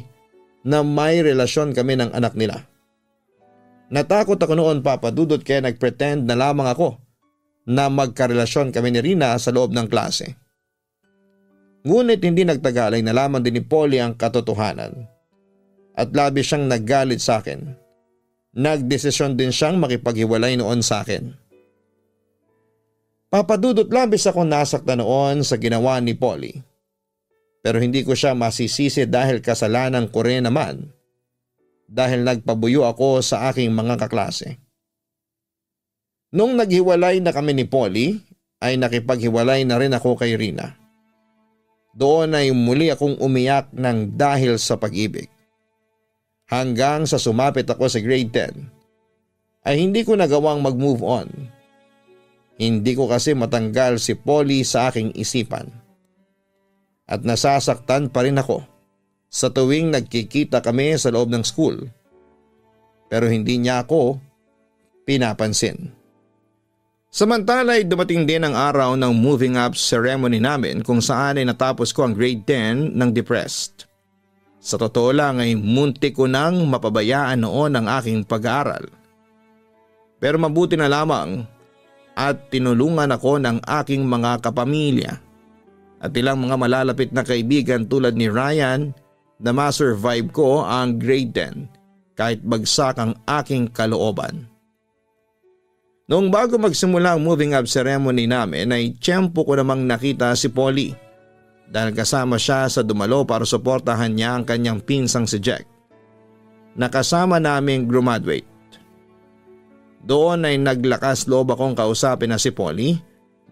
na may relasyon kami ng anak nila. Natakot ako noon, Papa Dudut, kaya nagpretend na lamang ako na magkarelasyon kami ni Rina sa loob ng klase. Ngunit hindi nagtagal ay nalaman din ni Polly ang katotohanan. At labis siyang naggalit sa akin. Nagdesisyon din siyang makipaghiwalay noon sa akin. Papadudot, labis ako nasaktan noon sa ginawa ni Polly. Pero hindi ko siya masisisi dahil kasalanan ko rin naman. Dahil nagpabuyo ako sa aking mga kaklase. Nung naghiwalay na kami ni Polly, ay nakipaghiwalay na rin ako kay Rina. Doon ay muli akong umiyak ng dahil sa pag-ibig. Hanggang sa sumapit ako sa grade 10, ay hindi ko nagawang mag-move on. Hindi ko kasi matanggal si Polly sa aking isipan. At nasasaktan pa rin ako sa tuwing nagkikita kami sa loob ng school. Pero hindi niya ako pinapansin. Samantala ay dumating din ang araw ng moving up ceremony namin kung saan ay natapos ko ang grade 10 ng depressed. Sa totoo lang ay muntik ko nang mapabayaan noon ang aking pag-aaral. Pero mabuti na lamang at tinulungan ako ng aking mga kapamilya at ilang mga malalapit na kaibigan tulad ni Ryan na ma-survive ko ang grade 10 kahit bagsak ang aking kalooban. Noong bago magsimula ang moving up ceremony namin ay tiyempo ko namang nakita si Polly dahil kasama siya sa dumalo para suportahan niya ang kanyang pinsang si Jack na kasama naming graduate. Doon ay naglakas loob akong kausapin na si Polly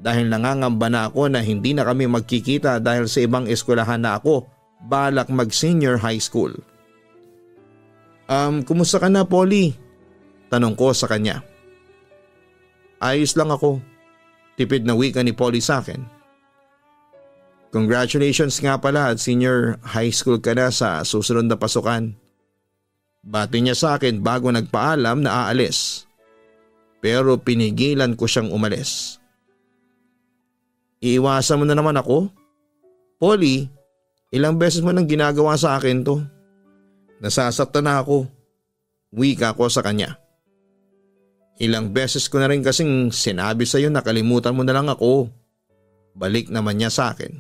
dahil nangangamba na ako na hindi na kami magkikita dahil sa ibang eskwelahan na ako balak mag senior high school. Kumusta ka na, Polly? Tanong ko sa kanya. Ayos lang ako. Tipid na wika ni Polly sa akin. Congratulations nga pala at senior high school ka na sa susunod na pasukan. Bati niya sa akin bago nagpaalam na aalis. Pero pinigilan ko siyang umalis. Iiwasan mo na naman ako? Polly, ilang beses mo nang ginagawa sa akin to. Nasasaktan na ako. Wika ko sa kanya. Ilang beses ko na rin kasing sinabi sa iyo na kalimutan mo na lang ako. Balik naman niya sa akin.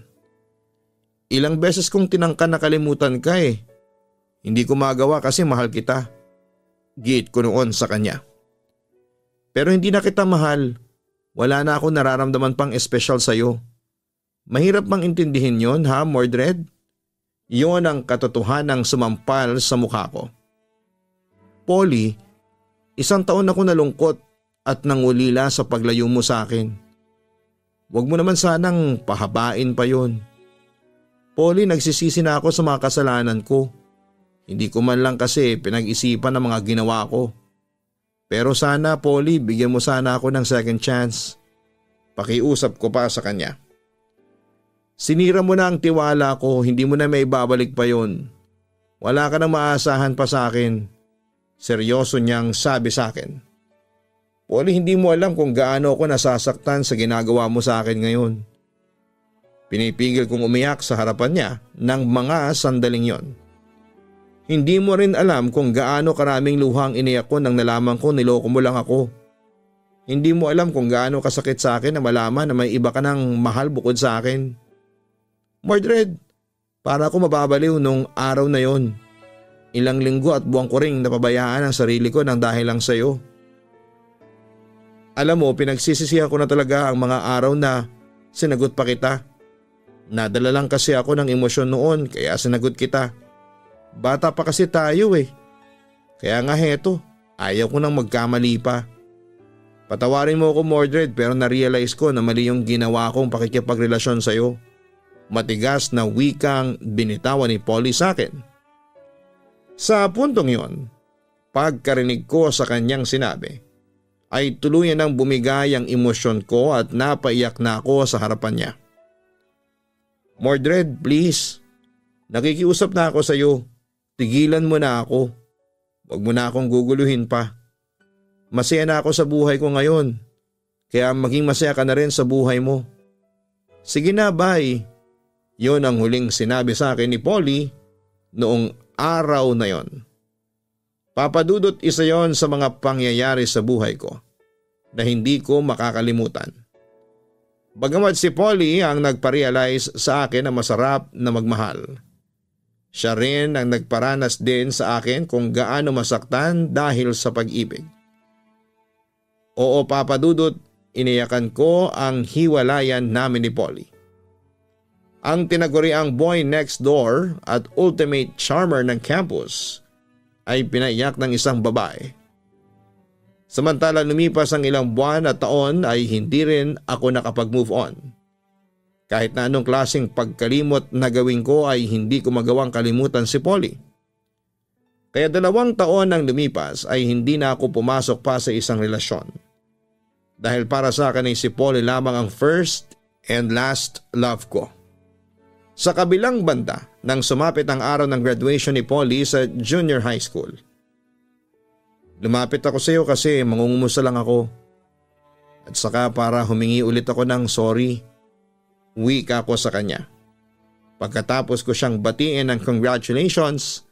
Ilang beses kong tinangka na kalimutan ka eh. Hindi ko magawa kasi mahal kita. Giit ko noon sa kanya. Pero hindi na kita mahal. Wala na ako nararamdaman pang espesyal sa iyo. Mahirap bang intindihin yon, ha, Mordred? Yon ang katotohanang sumampal sa mukha ko. Polly, 1 taon ako nalungkot at nangulila sa paglayo mo sa akin. Huwag mo naman sanang pahabain pa yon. Polly, nagsisisi na ako sa mga kasalanan ko. Hindi ko man lang kasi pinag-isipan ang mga ginawa ko. Pero sana, Polly, bigyan mo sana ako ng second chance. Pakiusap ko pa sa kanya. Sinira mo na ang tiwala ko, hindi mo na may babalik pa yon. Wala ka nang maasahan pa sa akin. Seryoso niyang sabi sa akin. Polly, hindi mo alam kung gaano ako nasasaktan sa ginagawa mo sa akin ngayon. Pinipigil kong umiyak sa harapan niya ng mga sandaling yon. Hindi mo rin alam kung gaano karaming luhang iniyak ko nang nalaman ko niloko mo lang ako. Hindi mo alam kung gaano kasakit sa akin na malaman na may iba ka ng mahal bukod sa akin. Mordred, para ako mababaliw nung araw na yon. Ilang linggo at buwan ko ring napabayaan ang sarili ko nang dahil lang sa iyo. Alam mo, pinagsisisihan ko na talaga ang mga araw na sinagot pa kita. Nadala lang kasi ako ng emosyon noon kaya sinagot kita. Bata pa kasi tayo eh. Kaya nga heto, ayaw ko nang magkamali pa. Patawarin mo ako, Mordred, pero na-realize ko na mali yung ginawa kong pakikipagrelasyon sa iyo. Matigas na wikang binitawan ni Polly sa akin. Sa puntong yon, pagkarinig ko sa kanyang sinabi, ay tuluyan nang bumigay ang emosyon ko at napaiyak na ako sa harapan niya. Mordred, please. Nakikiusap na ako sa iyo. Tigilan mo na ako. Huwag mo na akong guguluhin pa. Masaya na ako sa buhay ko ngayon. Kaya maging masaya ka na rin sa buhay mo. Sige na, bye. Yon ang huling sinabi sa akin ni Polly noong araw na yon. Papadudot, isa yon sa mga pangyayari sa buhay ko na hindi ko makakalimutan. Bagamat si Polly ang nagpa-realize sa akin na masarap na magmahal. Siya rin ang nagparanas din sa akin kung gaano masaktan dahil sa pag-ibig. Oo, Papadudot, iniyakan ko ang hiwalayan namin ni Polly. Ang tinaguriang boy next door at ultimate charmer ng campus ay pinaiyak ng isang babae. Samantala lumipas ang ilang buwan at taon ay hindi rin ako nakapag-move on. Kahit na anong klaseng pagkalimot na gawin ko ay hindi ko magawang kalimutan si Polly. Kaya 2 taon nang lumipas ay hindi na ako pumasok pa sa isang relasyon. Dahil para sa akin ay si Polly lamang ang first and last love ko. Sa kabilang banda nang sumapit ang araw ng graduation ni Polly sa junior high school. Lumapit ako sa iyo kasi mangungumusta lang ako. At saka para humingi ulit ako ng sorry. Wika ko sa kanya. Pagkatapos ko siyang batiin ng congratulations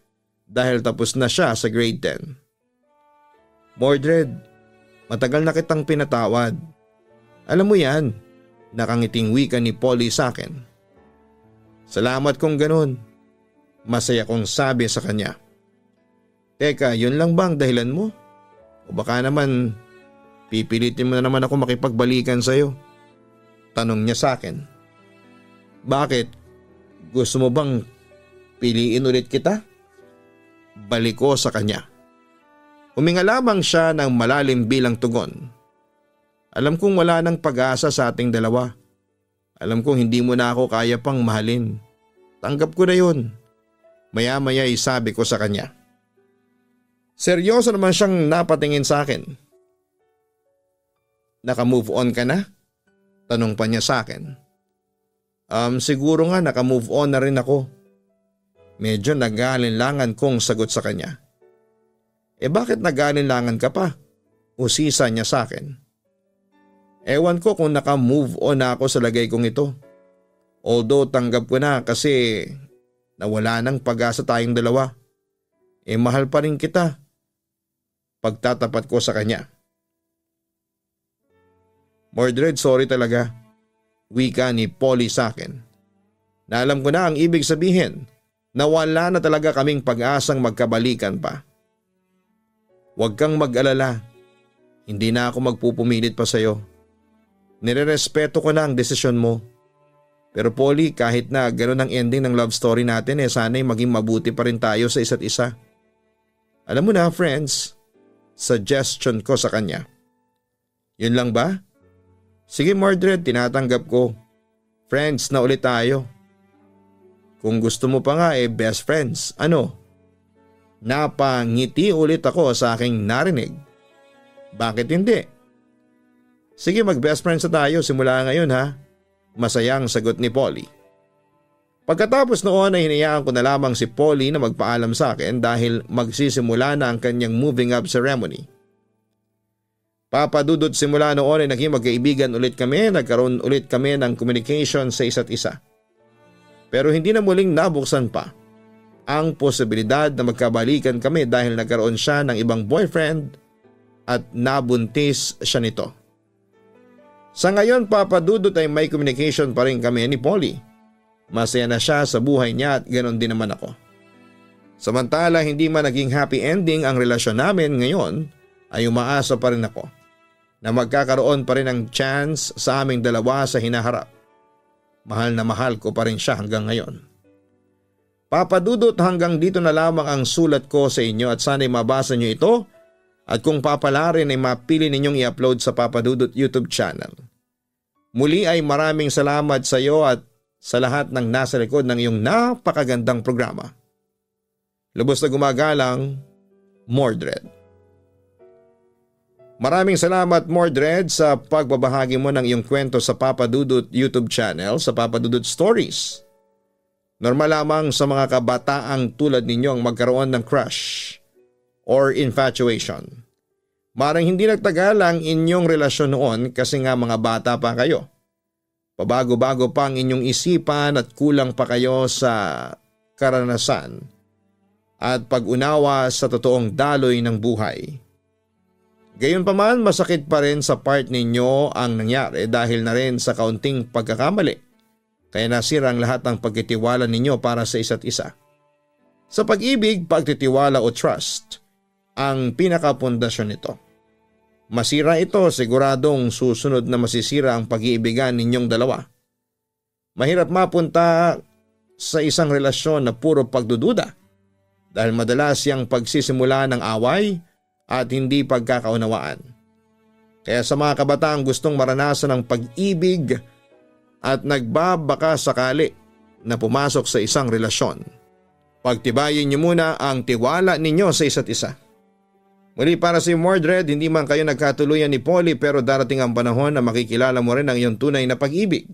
dahil tapos na siya sa grade 10. Mordred, matagal na kitang pinatawad. Alam mo yan, nakangiting wika ni Polly sa akin. Salamat kung ganun. Masaya kong sabi sa kanya. Teka, yun lang bang dahilan mo? O baka naman pipilitin mo na naman ako makipagbalikan sa'yo? Tanong niya sa akin. Bakit? Gusto mo bang piliin ulit kita? Balik ko sa kanya. Huminga lamang siya ng malalim bilang tugon. Alam kong wala nang pag-asa sa ating dalawa. Alam kong hindi mo na ako kaya pang mahalin. Tanggap ko na yun. Maya-maya ay sabi ko sa kanya. Seryoso naman siyang napatingin sa akin. Naka-move on ka na? Tanong pa niya sa akin. Siguro nga naka-move on na rin ako. Medyo nag-aalinlangan kong sagot sa kanya. Bakit nag-aalinlangan ka pa? Usisa niya sa akin. Ewan ko kung naka-move on na ako sa lagay kong ito. Although tanggap ko na kasi nawala ng pag-asa tayong dalawa. Mahal pa rin kita. Pagtatapat ko sa kanya. Mordred, sorry talaga. Wika ni Polly sa akin. Na alam ko na ang ibig sabihin na wala na talaga kaming pag-asang magkabalikan pa. Huwag kang mag-alala. Hindi na ako magpupumilit pa sa'yo. Nirerespeto ko na ang desisyon mo. Pero Polly, kahit na gano'n ang ending ng love story natin sana'y maging mabuti pa rin tayo sa isa't isa. Alam mo na friends, suggestion ko sa kanya. Yun lang ba? Sige Mordred, tinatanggap ko. Friends na ulit tayo. Kung gusto mo pa nga best friends. Ano? Napangiti ulit ako sa aking narinig. Bakit hindi? Sige mag-best friends na tayo simula ngayon ha. Masayang sagot ni Polly. Pagkatapos noon ay hinayaan ko na lamang si Polly na magpaalam sa akin dahil magsisimula na ang kanyang moving up ceremony. Papadudot simula noon ay naging magkaibigan ulit kami, nagkaroon ulit kami ng communication sa isa't isa. Pero hindi na muling nabuksan pa ang posibilidad na magkabalikan kami dahil nagkaroon siya ng ibang boyfriend at nabuntis siya nito. Sa ngayon papadudot ay may communication pa rin kami ni Polly. Masaya na siya sa buhay niya at ganoon din naman ako. Samantala hindi man naging happy ending ang relasyon namin ngayon ay umaasa pa rin ako na magkakaroon pa rin ng chance sa aming dalawa sa hinaharap. Mahal na mahal ko pa rin siya hanggang ngayon. Papadudot hanggang dito na lamang ang sulat ko sa inyo at sana'y mabasa nyo ito at kung papala rin ay mapili ninyong i-upload sa Papadudot YouTube channel. Muli ay maraming salamat sa iyo at sa lahat ng nasa likod ng iyong napakagandang programa. Lubos na gumagalang, Mordred. Maraming salamat Mordred sa pagbabahagi mo ng iyong kwento sa Papadudot YouTube channel sa Papadudot Stories. Normal lamang sa mga kabataang tulad ninyo ang magkaroon ng crush or infatuation. Marang hindi nagtagal ang inyong relasyon noon kasi nga mga bata pa kayo. Pabago-bago pa ang inyong isipan at kulang pa kayo sa karanasan at pag-unawa sa totoong daloy ng buhay. Gayunpaman masakit pa rin sa part ninyo ang nangyari dahil na rin sa kaunting pagkakamali. Kaya nasira ang lahat ng pagtitiwala ninyo para sa isa't isa. Sa pag-ibig, pagtitiwala o trust ang pinakapundasyon nito. Masira ito, siguradong susunod na masisira ang pag-iibigan ninyong dalawa. Mahirap mapunta sa isang relasyon na puro pagdududa dahil madalas yung pagsisimula ng away at hindi pagkakaunawaan. Kaya sa mga kabataang gustong maranasan ng pag-ibig at nagbabaka sakali na pumasok sa isang relasyon, pagtibayin niyo muna ang tiwala ninyo sa isa't isa. Muli para si Mordred, hindi man kayo nagkatuluyan ni Polly pero darating ang panahon na makikilala mo rin ang iyong tunay na pag-ibig.